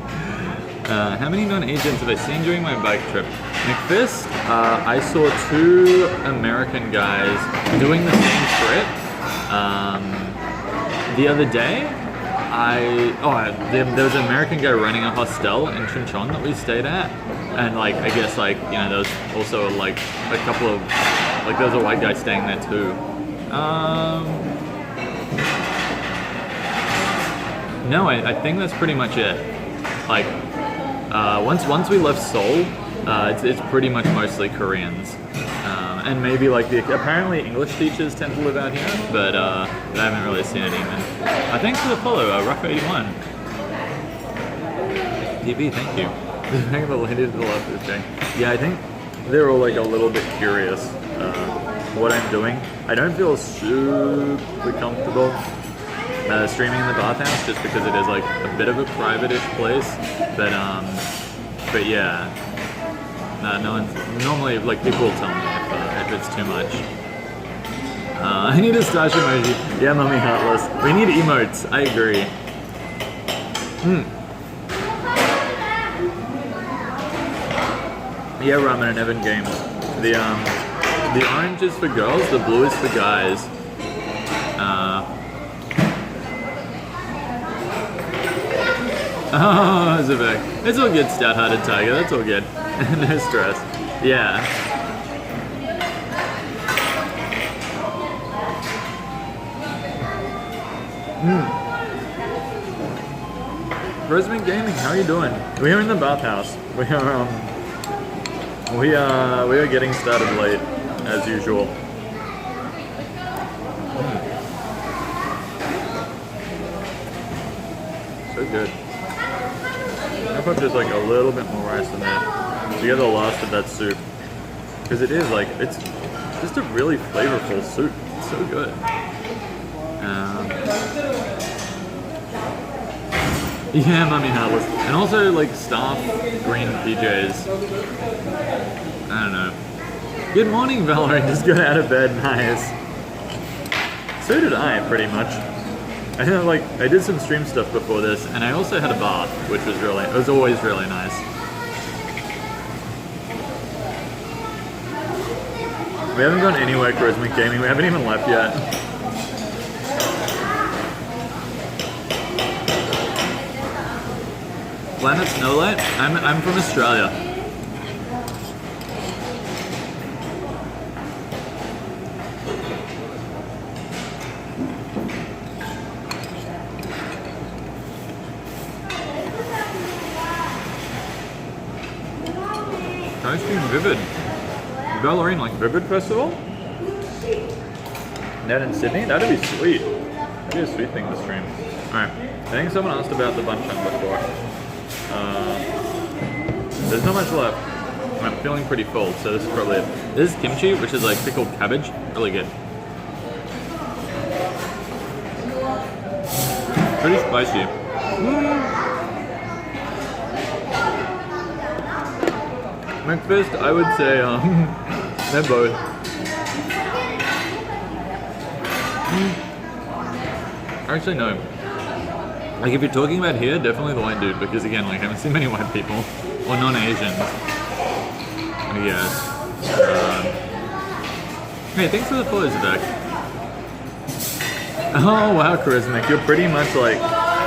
How many non-agents have I seen during my bike trip? McFist, I saw 2 American guys doing the same trip. The other day, there was an American guy running a hostel in Chuncheon that we stayed at. And like, I guess like, you know, there was also like a couple of, like there was a white guy staying there too. No, I think that's pretty much it. Like, once we left Seoul, it's pretty much mostly Koreans, and maybe like apparently English teachers tend to live out here, but I haven't really seen any. Thanks for the follow, Rough81. TV, thank you. Hang the lady to the left of the thing. Yeah, I think they're all like a little bit curious what I'm doing. I don't feel super comfortable streaming in the bathhouse just because it is like a bit of a private-ish place, but yeah, no one's normally like people will tell me if it's too much. I need a stash emoji. Yeah, Mummy Heartless. We need emotes. I agree. Yeah, Ramen and Evan Games. The orange is for girls. The blue is for guys. Oh, Zivek. It's all good, stout-hearted tiger. That's all good. No stress. Yeah. Roseman Gaming, how are you doing? We are in the bathhouse. We are getting started late, as usual. So good. I put just like a little bit more rice in there to get the last of that soup, because it is like, it's just a really flavorful soup. It's so good. Yeah, Mummy Heartless. And also, like, staff green PJs. I don't know. Good morning, Valerie. Just got out of bed. Nice. So did I, pretty much. I did some stream stuff before this, and I also had a bath, which was it was always really nice. We haven't gone anywhere, Charismatic Gaming. We haven't even left yet. Planet Snowlight? I'm from Australia. Ice cream Vivid. Ballerine, like Vivid Festival? That in Sydney? That'd be sweet. That'd be a sweet thing to stream. Alright, I think someone asked about the banchan before. There's not much left. I'm feeling pretty full, so this is probably it. This is kimchi, which is like pickled cabbage. Really good. Pretty spicy. McFist, I would say, they're both. Actually, no. Like, if you're talking about here, definitely the white dude, because again, like, I haven't seen many white people, or non-Asians. Yes. Hey, thanks for the follows, Zach. Oh, wow, Charismatic. You're pretty much, like,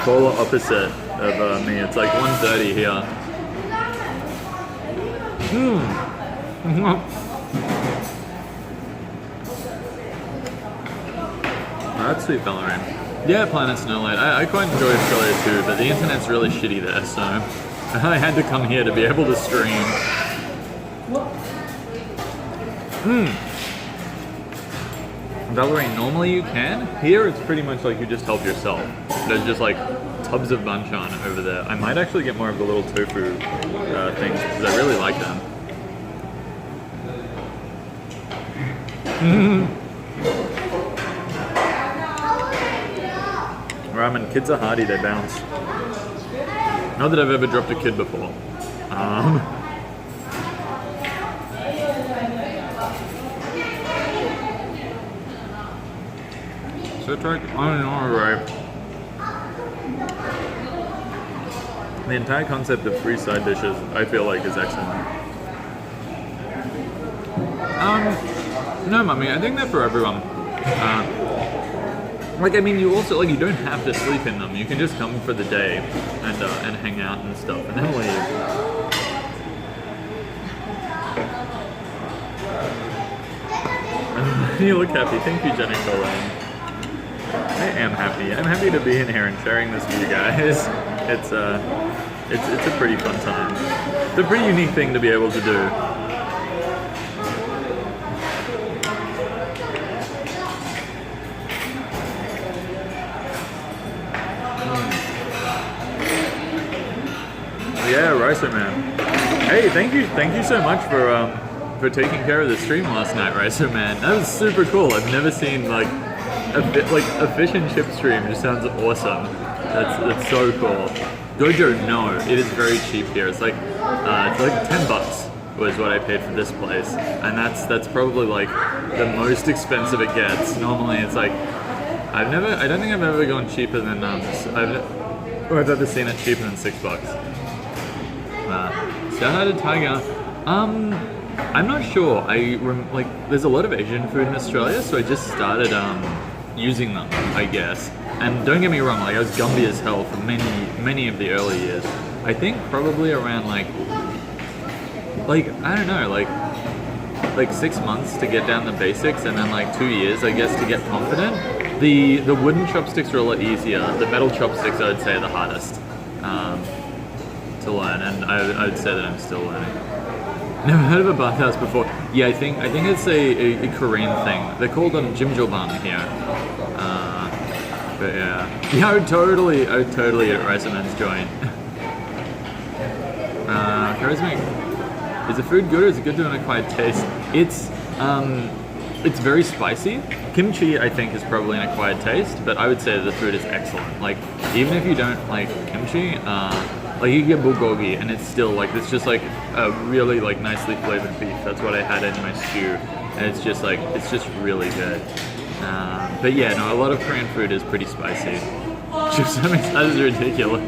polar opposite of me. It's like 1:30 here. Oh, that's sweet, Valorant. Yeah, Planet Snowlight. I quite enjoy Australia too, but the internet's really shitty there, so I had to come here to be able to stream. Valerie, normally you can. Here it's pretty much like you just help yourself. There's just like tubs of banchan over there. I might actually get more of the little tofu things because I really like them. Ramen, kids are hardy, they bounce. Not that I've ever dropped a kid before. So it's like, I don't know, right? The entire concept of free side dishes, I feel like, is excellent. No, Mummy, I think they're for everyone. Like, I mean, you also, like, you don't have to sleep in them. You can just come for the day and hang out and stuff, and then leave. You look happy. Thank you, Jenny Colleen. I am happy. I'm happy to be in here and sharing this with you guys. It's a pretty fun time. It's a pretty unique thing to be able to do. Yeah, Ricer Man. Hey, thank you so much for taking care of the stream last night, Ricer Man. That was super cool. I've never seen like a fish and chip stream. Just sounds awesome. That's so cool. Gojo, no, it is very cheap here. It's like $10 was what I paid for this place, and that's probably like the most expensive it gets. Normally, it's like I don't think I've ever gone cheaper than I've ever seen it cheaper than $6. Shout out to Tiger. I'm not sure. There's a lot of Asian food in Australia, so I just started using them, I guess. And don't get me wrong, like I was Gumby as hell for many of the early years. I think probably around like I don't know, like 6 months to get down the basics, and then like 2 years, I guess, to get confident. The wooden chopsticks are a lot easier. The metal chopsticks, I would say, are the hardest to learn, and I would say that I'm still learning. Never heard of a bathhouse before. Yeah, I think it's a Korean thing. They're called Jimjilbang here. But yeah, I would totally get Riceman's joint. Charismatic. Is the food good, or is it good to an acquired taste? It's very spicy. kimchi, I think, is probably an acquired taste, but I would say the food is excellent. Like, even if you don't like kimchi, like you get bulgogi, and it's still like, it's just like a really like nicely flavored beef. That's what I had in my stew, and it's just like, it's just really good. But yeah, no, a lot of Korean food is pretty spicy. Just that is ridiculous.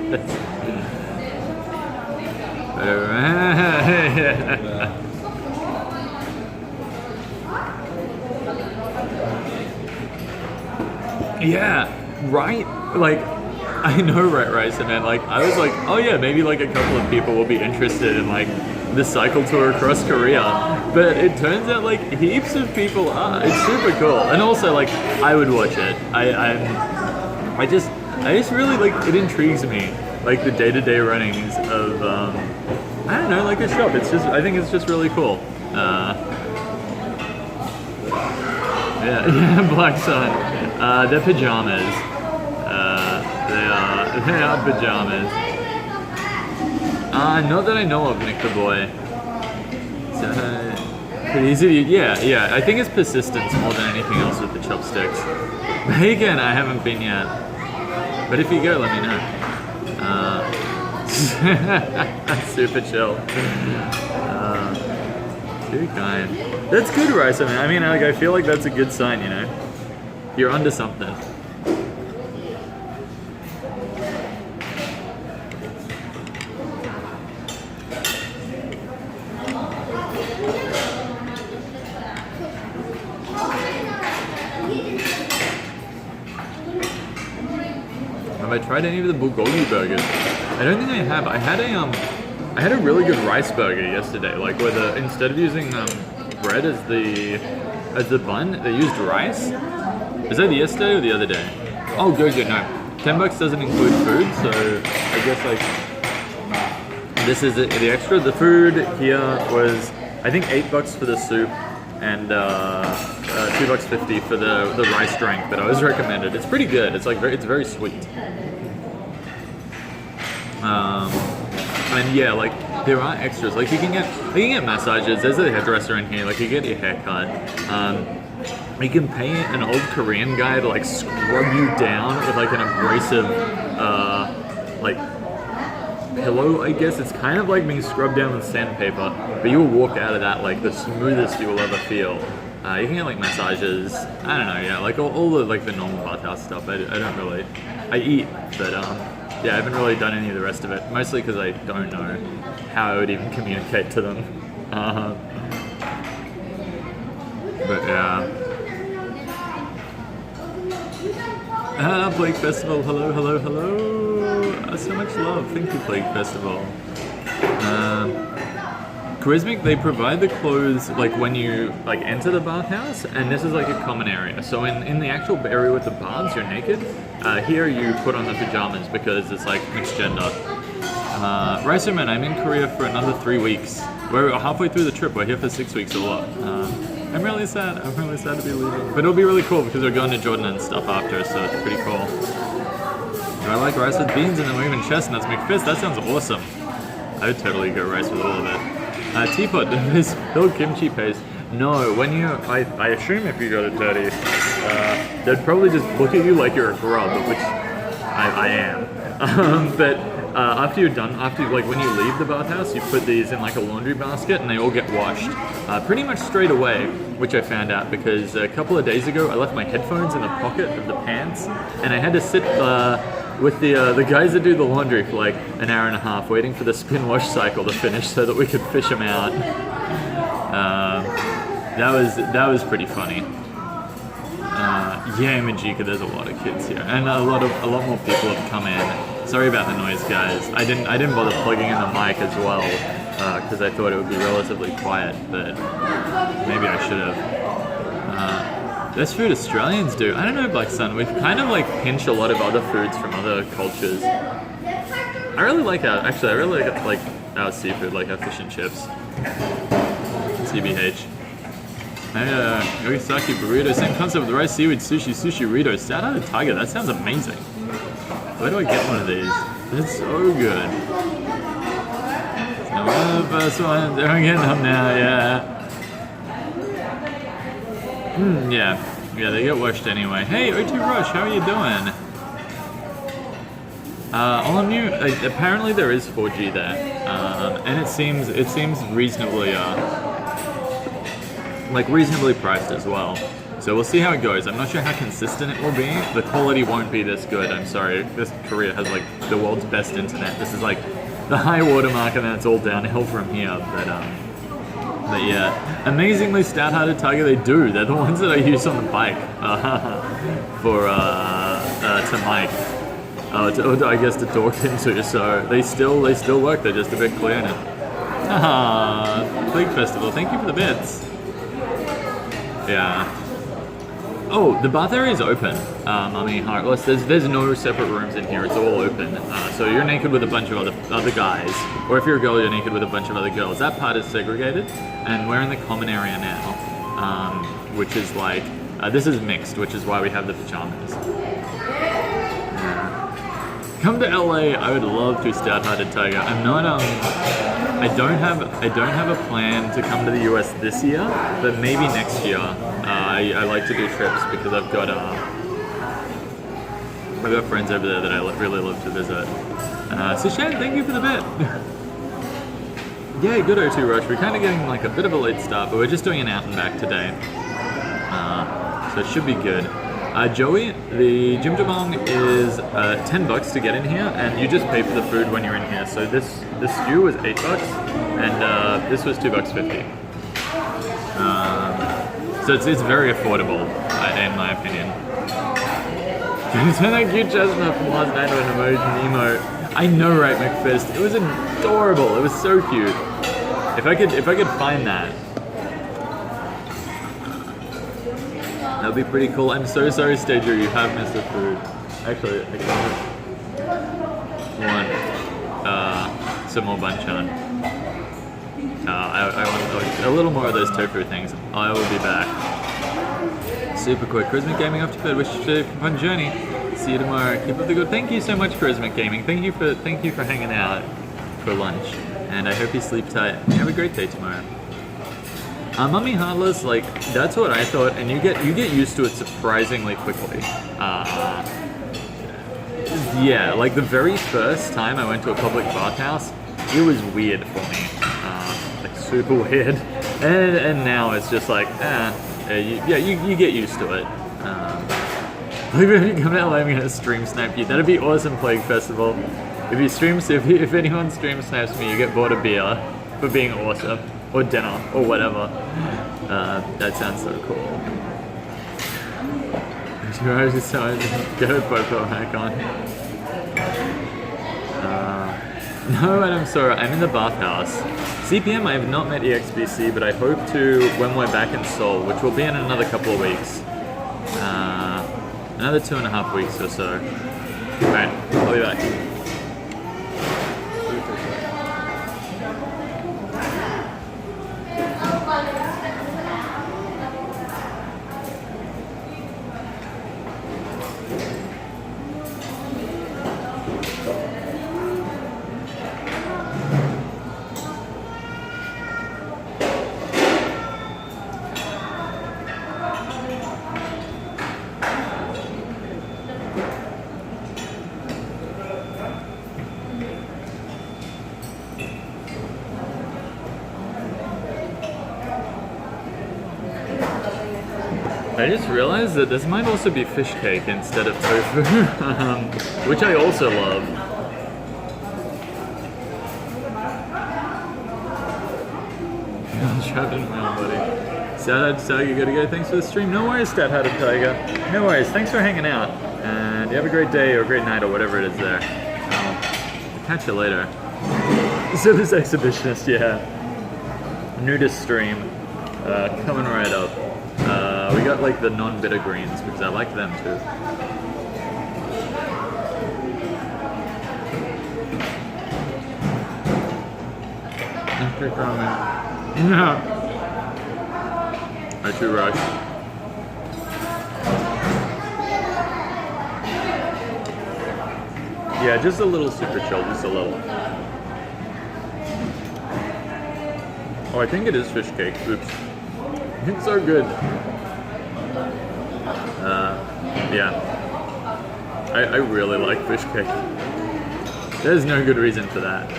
Yeah, right? Like, I know, right, Raisa, man. Like, I was like, oh yeah, maybe like a couple of people will be interested in like the cycle tour across Korea. But it turns out like heaps of people are. It's super cool. And also like, I would watch it. I just really like, it intrigues me. Like the day-to-day runnings of, I don't know, like a shop. It's just, I think it's just really cool. Yeah, Black Sun. They're pajamas. They are pajamas. Not that I know of, Nick the Boy. Yeah, I think it's persistence more than anything else with the chopsticks. Bacon, I haven't been yet. But if you go, let me know. Super chill. Too kind. That's good, Rice. I mean, like, I feel like that's a good sign, you know? You're onto something. Have I tried any of the bulgogi burgers? I don't think I have. I had a really good rice burger yesterday. Like where instead of using bread as the bun, they used rice. Is that yesterday or the other day? Oh, good. No, $10 doesn't include food, so I guess like this is the extra. The food here was I think $8 for the soup and $2.50 for the rice drink that I was recommended. It's pretty good. It's like it's very sweet. And yeah, like there are extras. Like you can get massages. There's a hairdresser in here. Like you get your hair cut. You can pay an old Korean guy to like scrub you down with like an abrasive like pillow, I guess. It's kind of like being scrubbed down with sandpaper, but you will walk out of that like the smoothest you will ever feel. You can get like massages. I don't know, yeah, like all the like the normal bathhouse stuff. I don't really. I eat, but yeah, I haven't really done any of the rest of it. Mostly because I don't know how I would even communicate to them. But yeah. Plague Festival, hello. So much love. Thank you, Plague Festival. Charismatic, they provide the clothes like when you like enter the bathhouse, and this is like a common area. So in the actual area with the baths, you're naked. Here you put on the pajamas because it's like mixed gender. Ricerman, I'm in Korea for another 3 weeks. We're halfway through the trip. We're here for 6 weeks or what? I'm really sad. I'm really sad to be leaving. But it'll be really cool because we're going to Jordan and stuff after, so it's pretty cool. I like rice with beans and then we're even chestnuts McFist. That sounds awesome. I would totally go rice with all of it. Teapot, this build kimchi paste. No, when I assume if you go to Dirty, they'd probably just look at you like you're a grub, which I am. But after you're done, like when you leave the bathhouse, you put these in like a laundry basket and they all get washed pretty much straight away, which I found out because a couple of days ago I left my headphones in the pocket of the pants and I had to sit with the guys that do the laundry for like an hour and a half waiting for the spin wash cycle to finish so that we could fish them out. That was pretty funny. Yeah, Majika, there's a lot of kids here, and a lot more people have come in. Sorry about the noise, guys. I didn't bother plugging in the mic as well because I thought it would be relatively quiet, but maybe I should have. That's food Australians do. I don't know, Black Sun. We've kind of like pinched a lot of other foods from other cultures. I really like our seafood, like our fish and chips. CBH. Yokisaki burrito, same concept with rice, seaweed, sushi burrito. Shout out to Tiger, that sounds amazing. Where do I get one of these? That's so good. First one, they're getting them now, yeah. Yeah. Yeah, they get washed anyway. Hey, O2 Rush, how are you doing? All I'm new. Apparently, there is 4G there, and it seems reasonably reasonably priced as well. So we'll see how it goes. I'm not sure how consistent it will be. The quality won't be this good. I'm sorry. This Korea has like the world's best internet. This is like the high watermark, and then it's all downhill from here. But yeah, amazingly stout-hearted tiger. They do. They're the ones that I use on the bike to Mike. I guess to talk into. So they still work. They're just a bit clear now. Fleet Festival. Thank you for the bits. Yeah. Oh, the bath area is open. Heartless. There's no separate rooms in here. It's all open. So you're naked with a bunch of other guys, or if you're a girl, you're naked with a bunch of other girls. That part is segregated, and we're in the common area now, which is like this is mixed, which is why we have the pajamas. Come to LA. I would love to stout-hearted tiger. I'm not I don't have a plan to come to the US this year, but maybe next year. I like to do trips because I've got friends over there that I really love to visit. So Shan, thank you for the bit. Yeah, good O2 Rush. We're kind of getting like a bit of a late start, but we're just doing an out and back today. So it should be good. Joey, the Jimjilbang is $10 to get in here, and you just pay for the food when you're in here. So this stew was $8, and this was $2.50. So it's very affordable, in my opinion. That cute chestnut from last night on an emoji emote. I know, right, McFist? It was adorable. It was so cute. If I could find that. That would be pretty cool. I'm so sorry, Stager, you have missed the food. Actually, I want some more banchan. I want a little more of those tofu things. I will be back. Super quick. Charismatic Gaming off to bed. Wish you a fun journey. See you tomorrow. Keep up the good. Thank you so much, Charismatic Gaming. Thank you for hanging out for lunch. And I hope you sleep tight. Have a great day tomorrow. Mummy Heartless, like, that's what I thought, and you get used to it surprisingly quickly. Yeah, like the very first time I went to a public bathhouse, it was weird for me, like super weird. And now it's just like, you get used to it. If you come out, I'm gonna stream snap you. That'd be awesome, Plague Festival. If anyone stream snaps me, you get bought a beer for being awesome. Or dinner, or whatever. That sounds so cool. Get a Popo hack on. No, Adam Sora, I'm in the bathhouse. CPM, I have not met EXBC, but I hope to when we're back in Seoul, which will be in another couple of weeks. Another 2.5 weeks or so. Alright, I'll be back. I just realized that this might also be fish cake instead of tofu, which I also love. Trapped in my own body. Stat Tiger, you gotta go. Thanks for the stream. No worries, Stat Tiger. No worries. Thanks for hanging out. And you have a great day or a great night or whatever it is there. I'll catch you later. So this exhibitionist, yeah. Nudist stream. Coming right up. We got like the non-bitter greens because I like them too. Okay, comment. No. O2 Rush. Yeah, just a little super chill, just a little. Oh, I think it is fish cake. Oops. It's so good. Yeah. I really like fish cake. There's no good reason for that.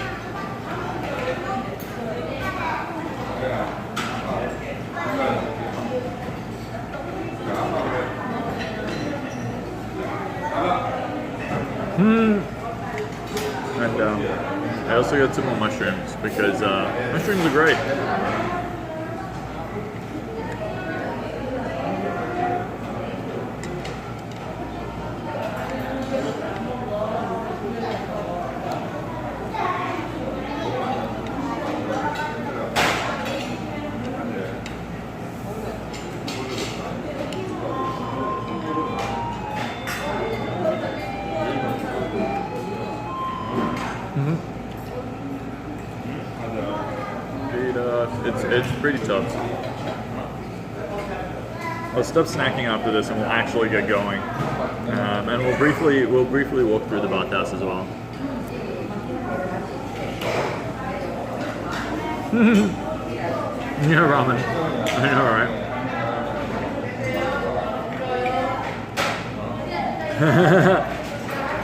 And I also got some more mushrooms because mushrooms are great. It's pretty tough. I'll stop snacking after this, and we'll actually get going. And we'll briefly walk through the bathhouse as well. Yeah, ramen. I know, right?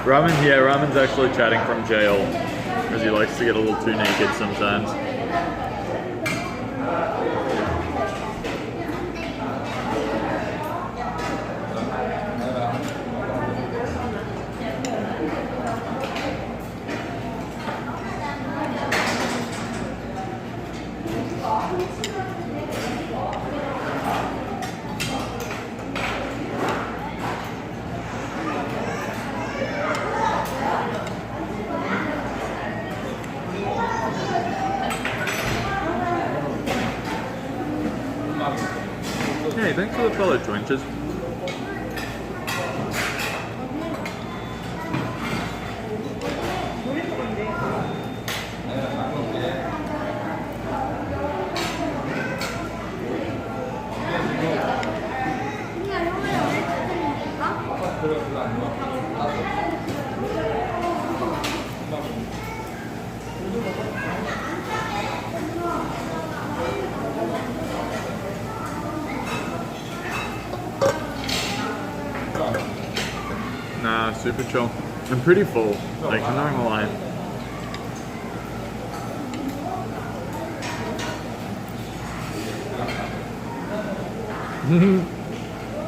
Ramen. Yeah, Ramen's actually chatting from jail because he likes to get a little too naked sometimes. Hey, thanks for the follow, Twinches. Nah, super chill. I'm pretty full, like, I'm not gonna lie.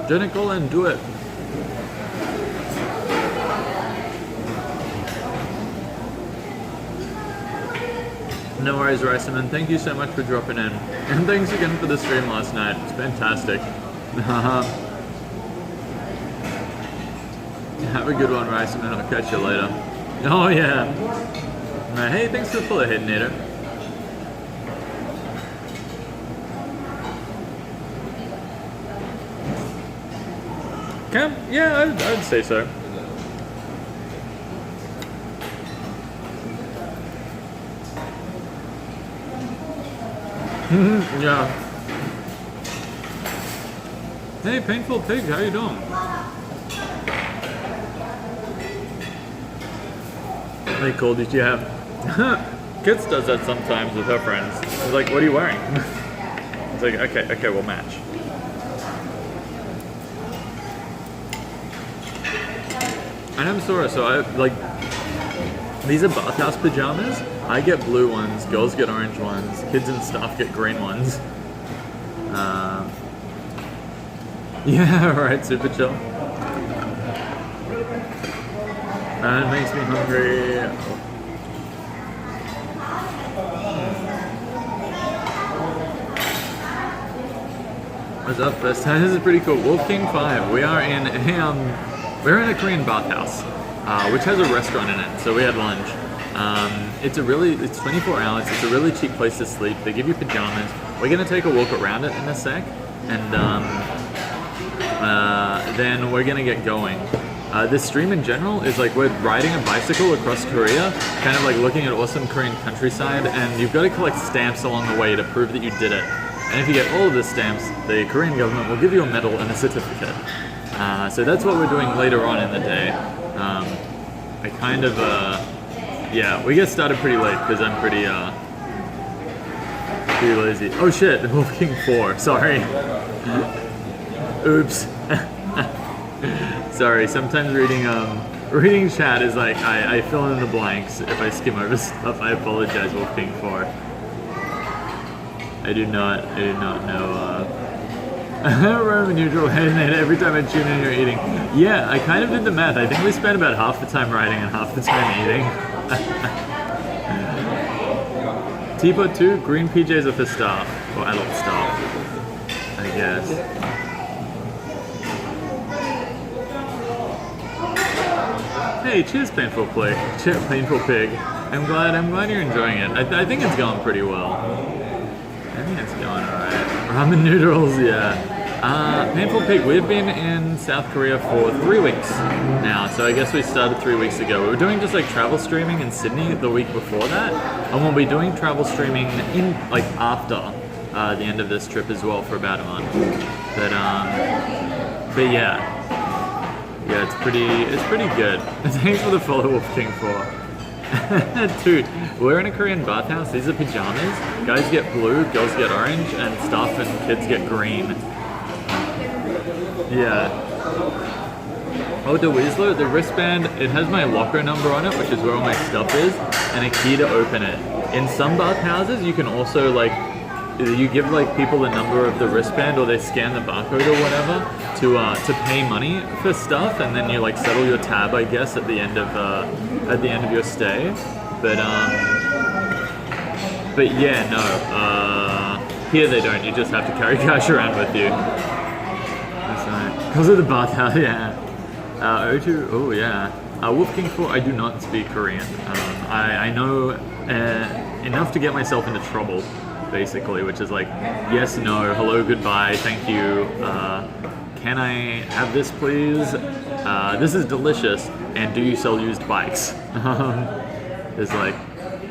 Jennifer, and do it. No worries, Riceman. Thank you so much for dropping in. And thanks again for the stream last night. It's fantastic. Have a good one, Riceman. I'll catch you later. Oh, yeah. Hey, thanks for the follow, Hidden Eater. Yeah, I'd say so. Yeah. Hey, Painful Pig, how you doing? Hey, Cole, did you have... Kits does that sometimes with her friends. It's like, what are you wearing? It's like, okay, we'll match. And I'm sorry, so I, like... These are bathhouse pajamas. I get blue ones, girls get orange ones, kids and staff get green ones. Yeah, right, super chill. And it makes me hungry. What's up, first time? This is pretty cool. Wolf King 5. We are in a Korean bathhouse, which has a restaurant in it. So we had lunch. It's 24 hours. It's a really cheap place to sleep. They give you pajamas. We're gonna take a walk around it in a sec, and then we're gonna get going. This stream in general is like we're riding a bicycle across Korea, kind of like looking at awesome Korean countryside, and you've got to collect stamps along the way to prove that you did it. And if you get all of the stamps, the Korean government will give you a medal and a certificate. So that's what we're doing later on in the day. I kind of, yeah, we get started pretty late because I'm pretty lazy. Oh shit, Wolf King 4, sorry. Oops. sorry. Sometimes reading chat is like I fill in the blanks if I skim over stuff. I apologize, Wolfgang, for. I do not know. Roman neutral head every time I tune in, you're eating. Yeah, I kind of did the math. I think we spent about half the time writing and half the time eating. Teapot 2, green PJs are for staff, or adult staff, I guess. Hey, cheers, Painful Pig. Painful Pig. I'm glad you're enjoying it. I think it's going pretty well. I think it's going alright. Ramen noodles, yeah. Painful Pig, we've been in South Korea for 3 weeks now, so I guess we started 3 weeks ago. We were doing just like travel streaming in Sydney the week before that, and we'll be doing travel streaming in like after the end of this trip as well for about a month. But yeah, it's pretty good. Thanks for the follow, Wolf King 4. Dude, we're in a Korean bathhouse. These are pajamas. Guys get blue, girls get orange, and staff and kids get green. Yeah. Oh, the Weasler, the wristband, it has my locker number on it, which is where all my stuff is, and a key to open it. In some bathhouses, you can also like, you give like people the number of the wristband, or they scan the barcode or whatever to pay money for stuff, and then you like settle your tab, I guess, at the end of your stay. But yeah, no. Here they don't. You just have to carry cash around with you. Because of the bathhouse, yeah. O2, oh yeah. Wolf King 4, I do not speak Korean. I know enough to get myself into trouble, basically, which is like, yes, no, hello, goodbye, thank you, can I have this please? This is delicious, and do you sell used bikes? Is like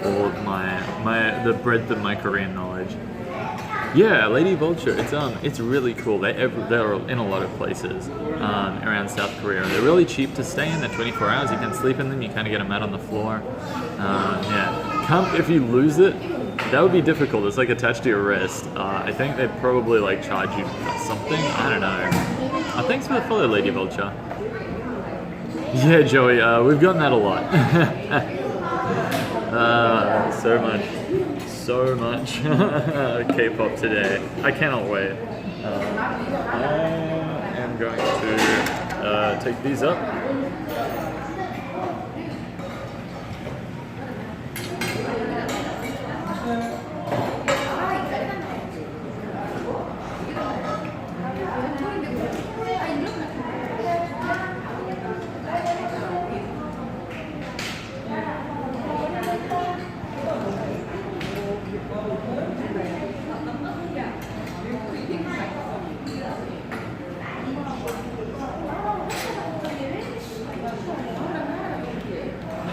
all of the breadth of my Korean knowledge. Yeah, Lady Vulture. It's really cool. They're in a lot of places around South Korea. They're really cheap to stay in. They're 24 hours. You can sleep in them. You kind of get a mat on the floor. Yeah, if you lose it, that would be difficult. It's like attached to your wrist. I think they'd probably like charge you for something. I don't know. Thanks for the follow, Lady Vulture. Yeah, Joey. We've gotten that a lot. So much K-pop today. I cannot wait. I am going to take these up.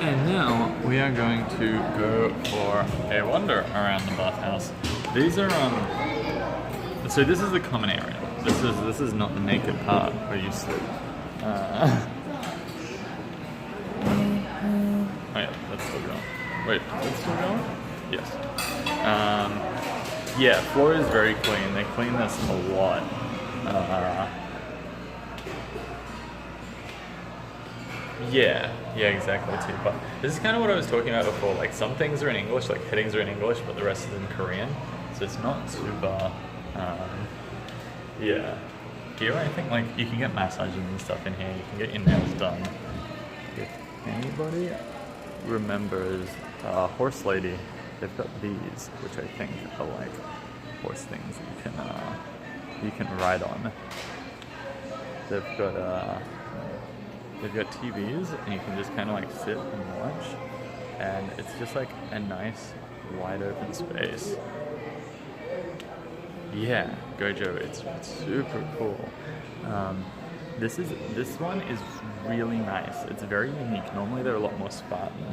And now we are going to go for a wander around the bathhouse. These are so this is the common area. This is not the naked part where you sleep. Oh yeah, that's still going. Wait, is it still going? Yes. Yeah, floor is very clean. They clean this a lot. Yeah, exactly too. But this is kind of what I was talking about before. Like some things are in English, like headings are in English, but the rest is in Korean. So it's not super. Yeah. Here I think like you can get massages and stuff in here. You can get your nails done. If anybody remembers Horse Lady, they've got these, which I think are like horse things that you can ride on. They've got TVs, and you can just kind of like sit and watch, and it's just like a nice wide open space. Yeah, Gojo, it's super cool. This one is really nice. It's very unique. Normally they're a lot more Spartan,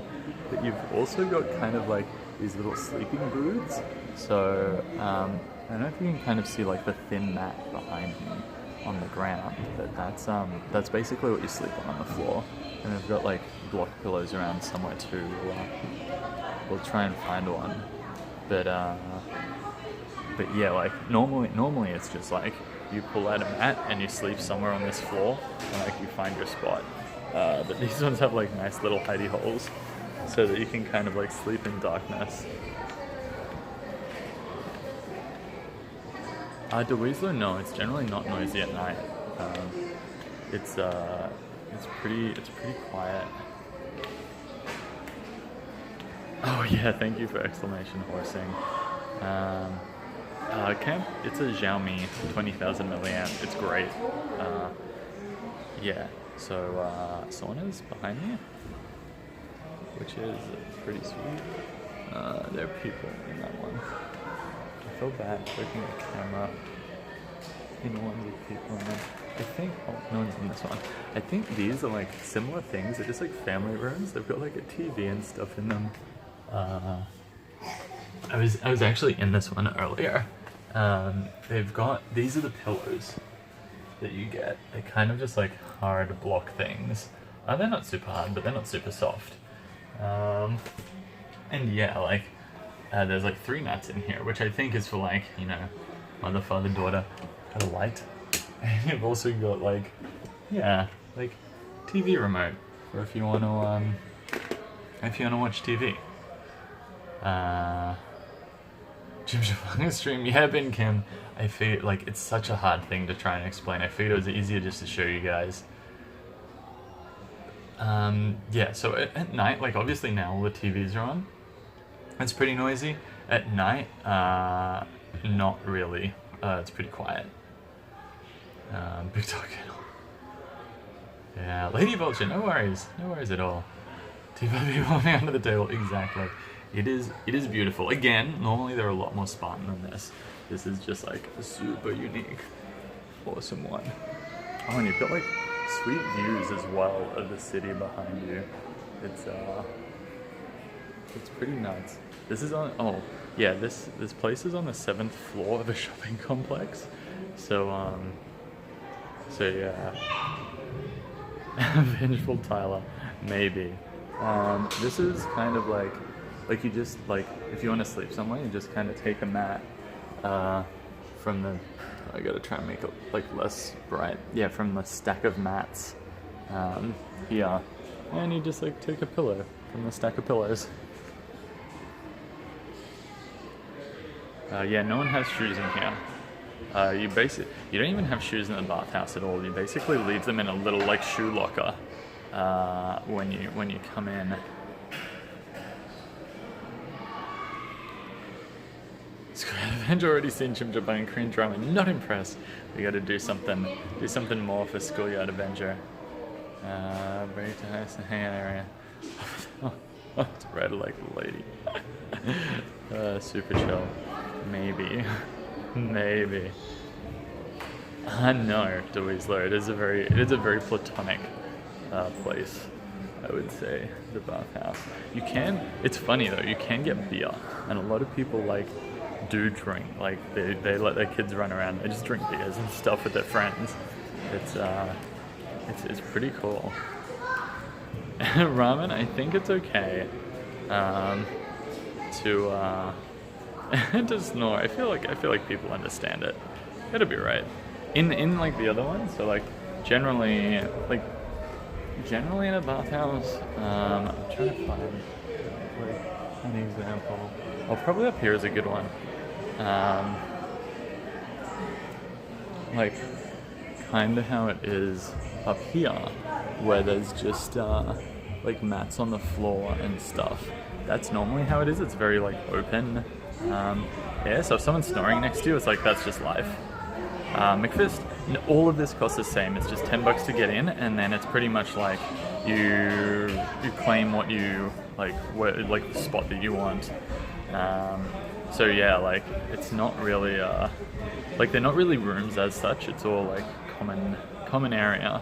but you've also got kind of like these little sleeping booths. So I don't know if you can kind of see like the thin mat behind me on the ground, but that's basically what you sleep on the floor. And we've got like block pillows around somewhere too. We'll try and find one. But But yeah, like normally it's just like you pull out a mat and you sleep somewhere on this floor and like you find your spot. But these ones have like nice little hidey holes so that you can kind of like sleep in darkness. De Weasler, no, it's generally not noisy at night. It's pretty quiet. Oh yeah, thank you for exclamation horsing. Camp, it's a Xiaomi 20,000 milliamp. It's great. Yeah, so saunas behind me, which is pretty sweet. There are people in that one. I feel bad looking at the camera in ones with people in them. I think, oh, no one's in this one. I think these are like similar things. They're just like family rooms. They've got like a TV and stuff in them. I was actually in this one earlier. They've got, these are the pillows that you get. They're kind of just like hard block things. They're not super hard, but they're not super soft. And yeah, like, there's like 3 nuts in here, which I think is for like, you know, mother, father, daughter. Got a light. And you've also got like, yeah, like TV remote for if you want to watch TV. Jimjilbang stream, yeah, Ben Kim. I feel like it's such a hard thing to try and explain. I figured it was easier just to show you guys. Yeah, so at night, like obviously now all the TVs are on. It's pretty noisy. At night, not really. It's pretty quiet. Big dog kennel. Yeah, Lady Vulture, no worries at all. TV walking under the table, exactly. It is beautiful. Again, normally they're a lot more Spartan than this. This is just like a super unique, awesome one. Oh, and you've got like sweet views as well of the city behind you. It's pretty nuts. This is on, oh yeah, this place is on the 7th floor of a shopping complex. So yeah. Vengeful Tyler, maybe. This is kind of like you just, like, if you want to sleep somewhere, you just kind of take a mat from the, I gotta try and make it like less bright. Yeah, from the stack of mats here. And you just like take a pillow from the stack of pillows. Yeah, no one has shoes in here. You don't even have shoes in the bathhouse at all. You basically leave them in a little like shoe locker when you come in. I've already seen Jimjilbang Korean drama. Not impressed. We got to do something more for Schoolyard Avenger. Break to house and hangout area. It's red like a lady. Super chill. Maybe. No, De Weasler. It is a very platonic place, I would say, the bathhouse. It's funny though, you can get beer, and a lot of people like do drink, like they let their kids run around, they just drink beers and stuff with their friends. It's pretty cool. Ramen, I think it's okay to snore. I feel like people understand it. It'll be right. In like the other ones, so like generally in a bathhouse, I'm trying to find like an example. Oh, probably up here is a good one. Like kind of how it is up here, where there's just like mats on the floor and stuff. That's normally how it is. It's very like open. Yeah, so if someone's snoring next to you, it's like that's just life. McFist, all of this costs the same. It's just $10 to get in, and then it's pretty much like you claim what you like the spot that you want. So yeah, like it's not really like they're not really rooms as such. It's all like common area.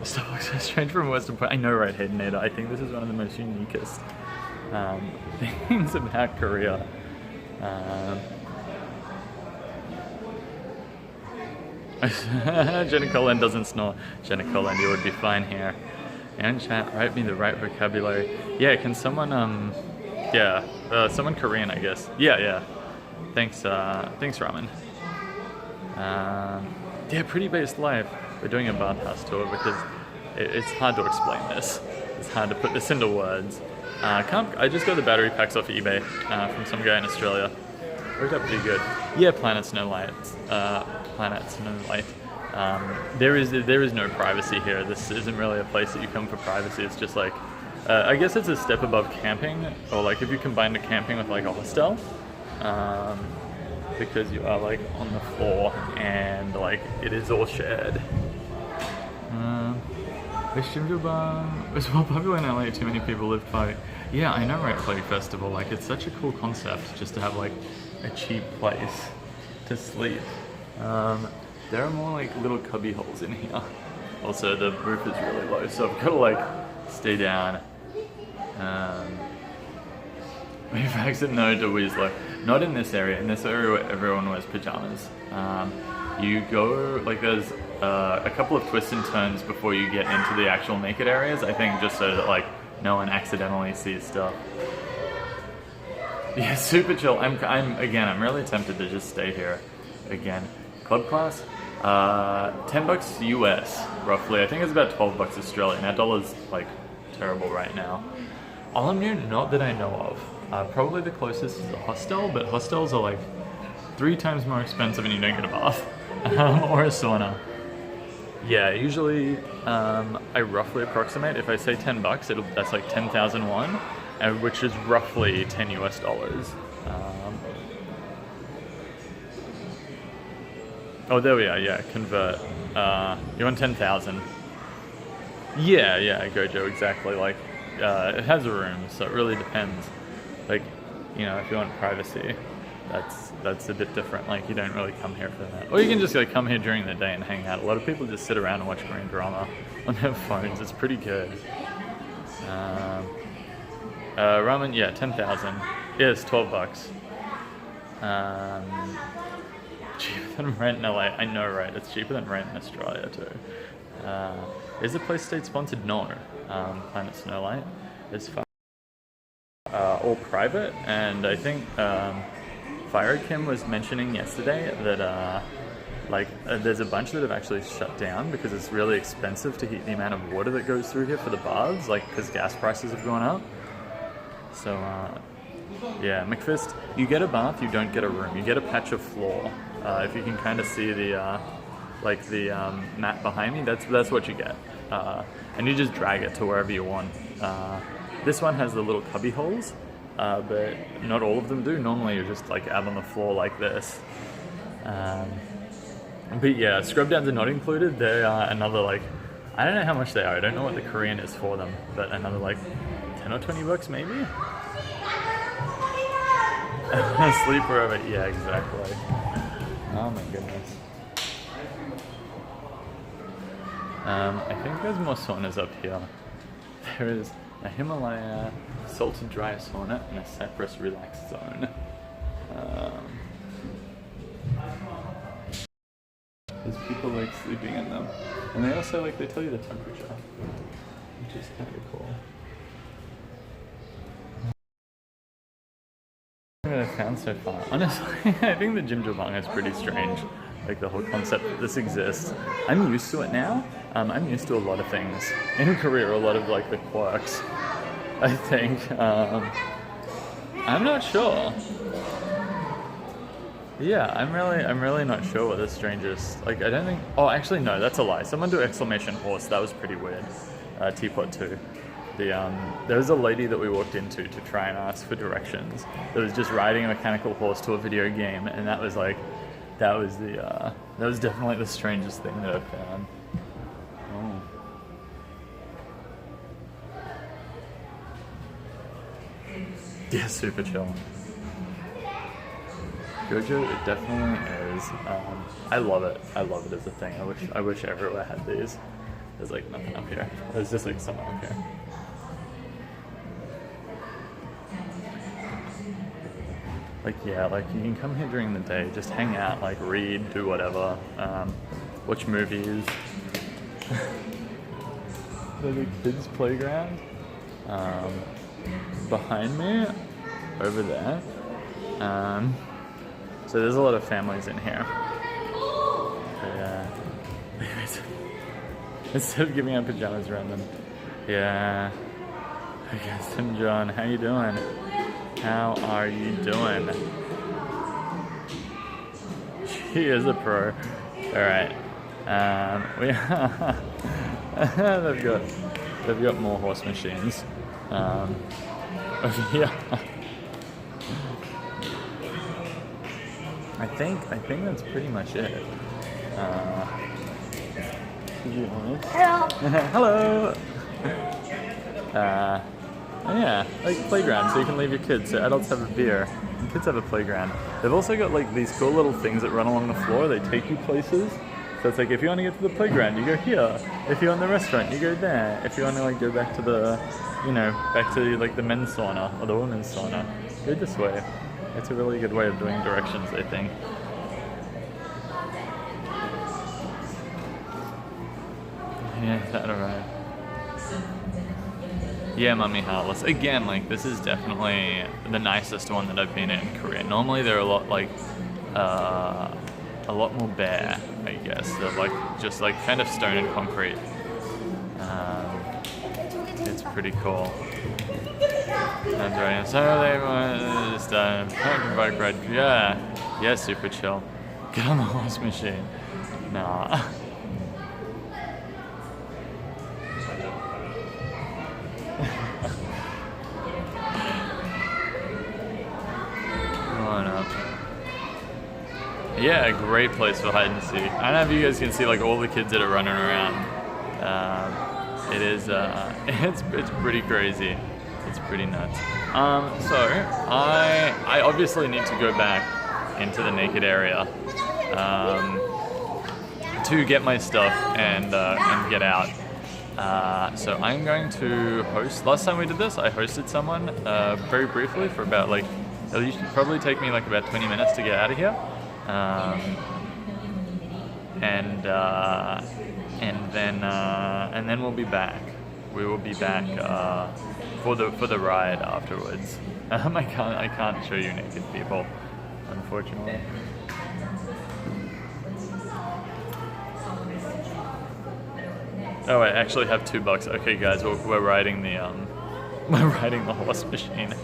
Stuff looks so strange from Western Point. I know, right, Haydenator? I think this is one of the most uniquest things about Korea. Jenna Colin doesn't snore. Jenna Colin, you would be fine here. And chat, write me the right vocabulary. Yeah, can someone Yeah, someone Korean, I guess. Yeah, yeah. Thanks, thanks, ramen. Yeah, pretty based life. We're doing a bathhouse tour because it's hard to explain this. It's hard to put this into words. I just got the battery packs off eBay from some guy in Australia. Worked out pretty good. Yeah, Planet Snow Light. Planet Snow Light. There is no privacy here. This isn't really a place that you come for privacy. It's just like, I guess it's a step above camping, or like if you combine the camping with like a hostel, because you are like on the floor and like it is all shared. Jimjilbang is well popular in LA. Too many people live by. Yeah, I know, right? Plague Festival. Like it's such a cool concept just to have like a cheap place to sleep. There are more like little cubby holes in here. Also, the roof is really low, so I've got to like stay down. We've actually no to Weasler. Not in this area. In this area where everyone wears pajamas. You go, like there's a couple of twists and turns before you get into the actual naked areas, I think just so that like no one accidentally sees stuff. Yeah, super chill. I'm really tempted to just stay here again. Club class, $10 US roughly. I think it's about $12 Australian. Our dollar's like terrible right now. All I'm near, not that I know of. Probably the closest is a hostel, but hostels are like 3 times more expensive and you don't get a bath or a sauna. Yeah, usually I roughly approximate. If I say $10, that's like 10,000 won, which is roughly 10 US dollars. Oh, there we are. Yeah, convert. You want 10,000? Yeah, Gojo, exactly. Like, it has a room, so it really depends. Like, you know, if you want privacy, that's a bit different. Like, you don't really come here for that. Or you can just like come here during the day and hang out. A lot of people just sit around and watch Korean drama on their phones. It's pretty good. Ramen, yeah, 10,000. Yeah, it's $12. Cheaper than rent in LA. I know, right? It's cheaper than rent in Australia too. Is the place state sponsored? No. Planet Snowlight. It's all private, and I think Fire Kim was mentioning yesterday that there's a bunch that have actually shut down because it's really expensive to heat the amount of water that goes through here for the baths, like because gas prices have gone up. So yeah, McFist, you get a bath, you don't get a room. You get a patch of floor. If you can kind of see the mat behind me, that's what you get. And you just drag it to wherever you want. This one has the little cubby holes, but not all of them do. Normally you're just like out on the floor like this. But yeah, scrub downs are not included. They are another like, I don't know how much they are. I don't know what the Korean is for them, but another like 10 or 20 bucks maybe? Sleep wherever, yeah, exactly. Oh my goodness. I think there's more saunas up here. There is a Himalaya salted dry sauna and a Cypress relaxed zone. There's people like sleeping in them. And they also like, they tell you the temperature, which is kind of cool. That I found so far. Honestly, I think the Jimjilbang is pretty strange. Like the whole concept that this exists. I'm used to it now. I'm used to a lot of things in Korea, a lot of like the quirks. I think. I'm not sure. Yeah, I'm really not sure what the strangest. Like I don't think. Oh, actually no, that's a lie. Someone do exclamation horse. That was pretty weird. Teapot 2. There was a lady that we walked into to try and ask for directions that was just riding a mechanical horse to a video game, and that was definitely the strangest thing that I've found. Oh. Yeah, super chill. Gojo, it definitely is. I love it. I love it as a thing. I wish everywhere had these. There's like nothing up here. There's just like some up here. Like yeah, like you can come here during the day, just hang out, like read, do whatever, watch movies. There's a kids' playground behind me. over there. So there's a lot of families in here. Yeah. Instead of giving out pajamas random. Yeah. Okay, Tim John, how you doing? How are you doing? He is a pro. Alright. They've got more horse machines. Over here. I think that's pretty much it. Hello. Hello. Yeah, like playground, so you can leave your kids. So adults have a beer, and kids have a playground. They've also got like these cool little things that run along the floor. They take you places. So it's like if you want to get to the playground, you go here. If you're in the restaurant, you go there. If you want to like go back to the, back to like the men's sauna or the women's sauna, go this way. It's a really good way of doing directions, I think. Yeah, is that alright? Yeah, Mummy Heartless. Again, like this is definitely the nicest one that I've been in Korea. Normally they're a lot more bare, I guess. They're like just like kind of stone and concrete. It's pretty cool. That's right. So they just bike ride. Yeah, super chill. Get on the horse machine. Nah. Yeah, a great place for hide and seek. I don't know if you guys can see like all the kids that are running around. It is, it's pretty crazy. It's pretty nuts. So I obviously need to go back into the naked area to get my stuff and get out. So I'm going to host. Last time we did this, I hosted someone very briefly for about like it'll probably take me like about 20 minutes to get out of here. And then we'll be back. We will be back for the ride afterwards. I can't show you naked people, unfortunately. Oh, I actually have $2. Okay, guys, we're riding the horse machine.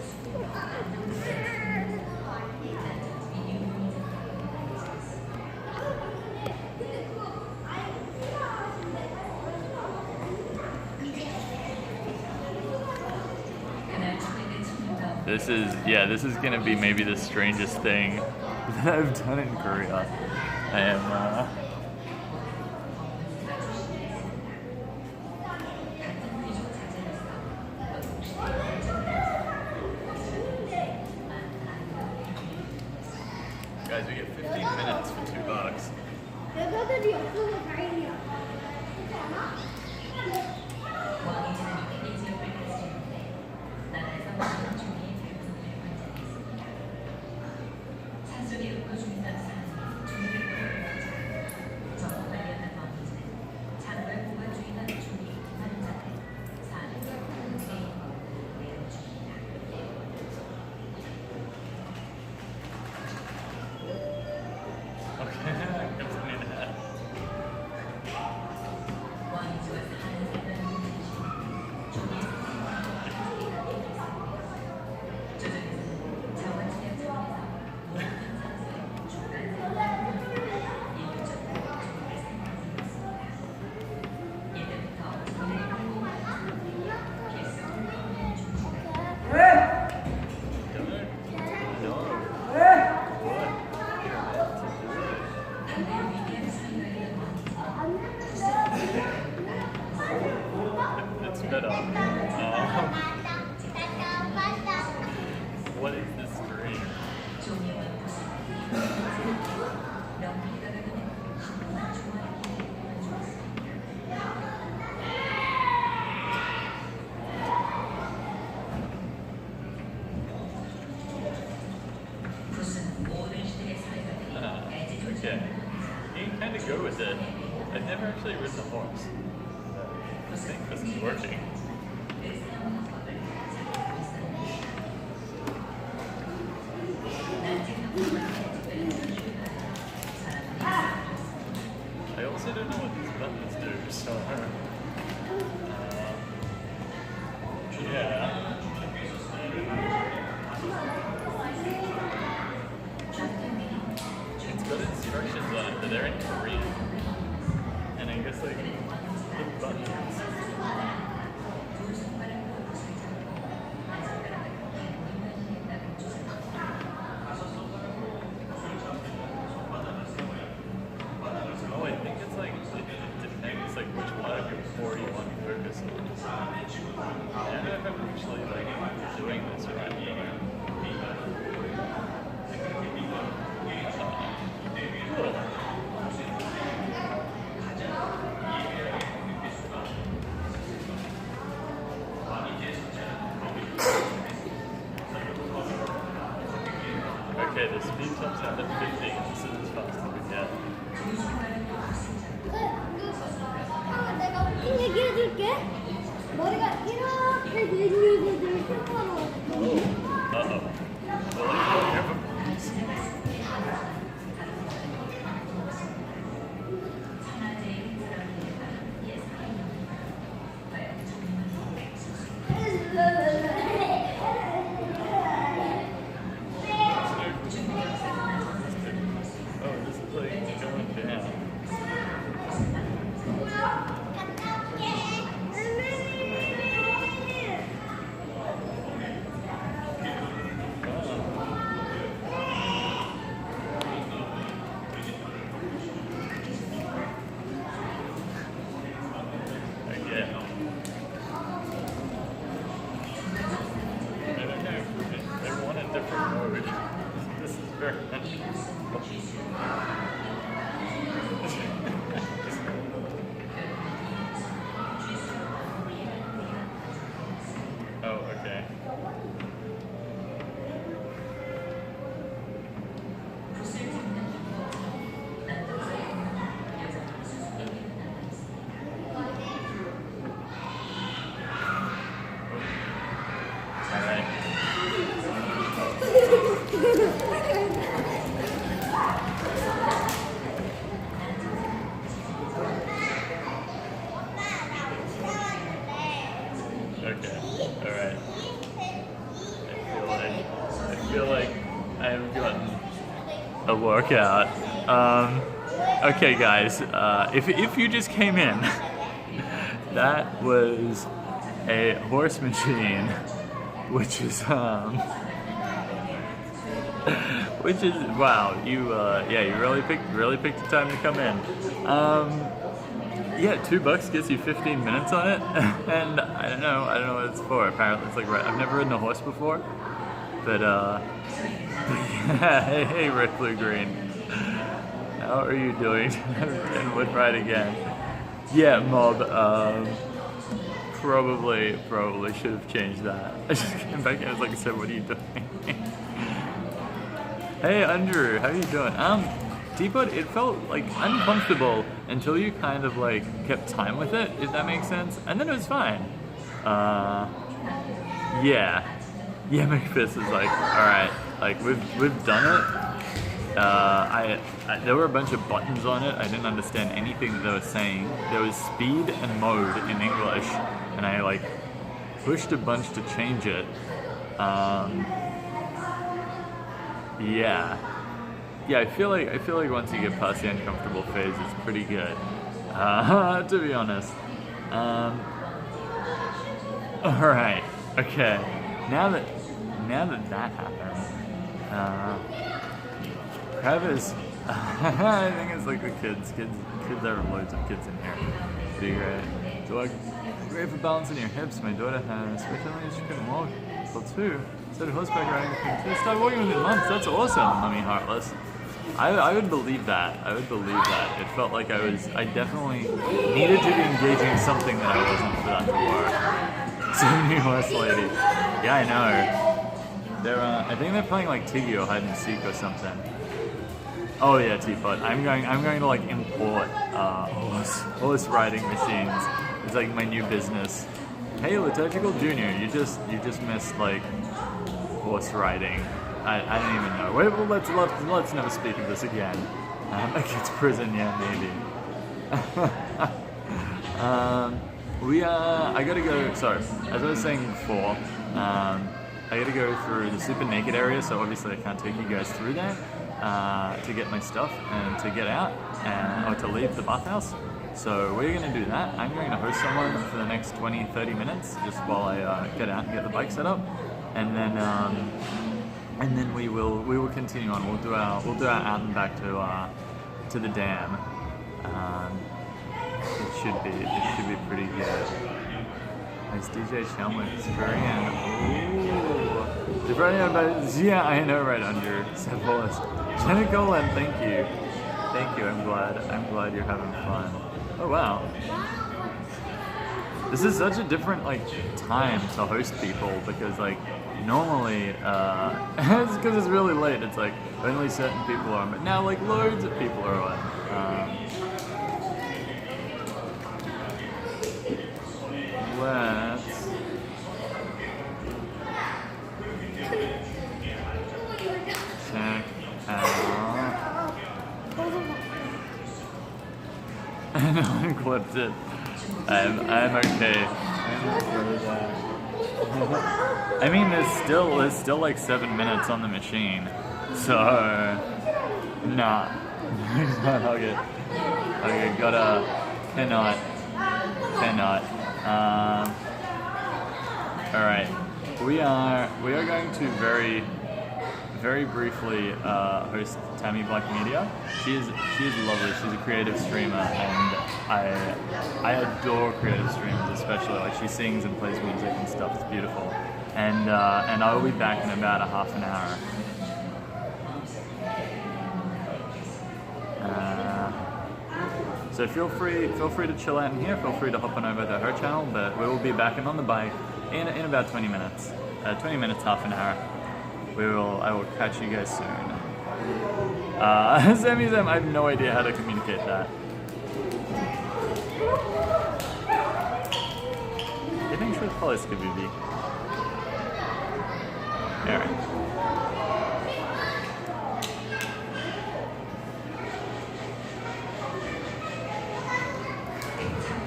This is gonna be maybe the strangest thing that I've done in Korea. I am guys, we get 15 minutes for $2. What is this screen? Okay. You can kind of go with it. I've never actually ridden a horse. I think this is working. Okay, the speed comes out at 50. This is as fast as we get. 내가 웃긴 얘기 해줄게. 머리가 이렇게 내리는 들 생각하고. Uh-oh. Oh, this is like going down. Again. I don't know. They want a different mode. This is very Oh, okay. All right. Okay. All right. I feel like I have gotten a workout. Okay, guys. If you just came in, that was a horse machine, which is wow. You really picked the time to come in. Yeah, $2 gets you 15 minutes on it, and I don't know what it's for. Apparently, it's like I've never ridden a horse before, but yeah, hey, red, blue, green. How are you doing? And would ride again. Yeah, mob. Probably should have changed that. I just came back and I was like, I said, what are you doing? Hey, Andrew, how are you doing? Teapot, it felt like uncomfortable until you kind of like kept time with it, if that makes sense. And then it was fine. Yeah, McFist is like, all right, like we've done it. There were a bunch of buttons on it. I didn't understand anything that they were saying. There was speed and mode in English, and I like pushed a bunch to change it. Yeah, I feel like once you get past the uncomfortable phase, it's pretty good. To be honest. All right. Okay. Now that happened, Travis. I think it's like the kids. There are loads of kids in here. Pretty great. So like, great for balancing your hips. My daughter has special needs. She couldn't walk till 2. Started horseback riding from 2. Started walking within months. That's awesome, Mummy Heartless. I would believe that. It felt like I definitely needed to be engaging in something that I wasn't for that to work. So new horse lady. Yeah, I know. They're I think they're playing like Tiggy or hide and seek or something. Oh yeah, Teapot. I'm going to like import horse riding machines. It's like my new business. Hey, Liturgical Junior, you just missed like horse riding. I don't even know. Wait, well, let's never speak of this again. Like it's prison, yeah, maybe. I gotta go. Sorry, as I was saying before, I gotta go through the super naked area. So obviously I can't take you guys through there to get my stuff and to get out or to leave the bathhouse. So we're gonna do that. I'm going to host someone for the next 20-30 minutes, just while I get out and get the bike set up, and then we will continue on. We'll do our out and back to the dam. It should be pretty good. Nice DJ Chelmley, Spurian. Ooh. Yeah, I know, right under. Said Wallace. Jenna Golan, thank you. I'm glad you're having fun. Oh wow. This is such a different like time to host people because like normally, it's because it's really late. It's like only certain people are on, but now like loads of people are on. Let's check out. No one clipped it. I'm okay. I mean, there's still like 7 minutes on the machine, so nah. Okay, cannot. All right, we are going to very briefly host Tammy Black Media. She is lovely. She's a creative streamer, and I adore creative streamers, especially like she sings and plays music and stuff. It's beautiful. And I will be back in about a half an hour. So feel free to chill out in here. Feel free to hop on over to her channel. But we will be back and on the bike in about 20 minutes. 20 minutes, half an hour. I will catch you guys soon. Sammy Sam, I have no idea how to communicate that. I think should call it Skibidi. Alright.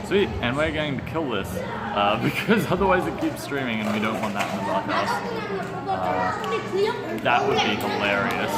Sweet, and we're going to kill this because otherwise it keeps streaming and we don't want that in the bathhouse. That would be hilarious.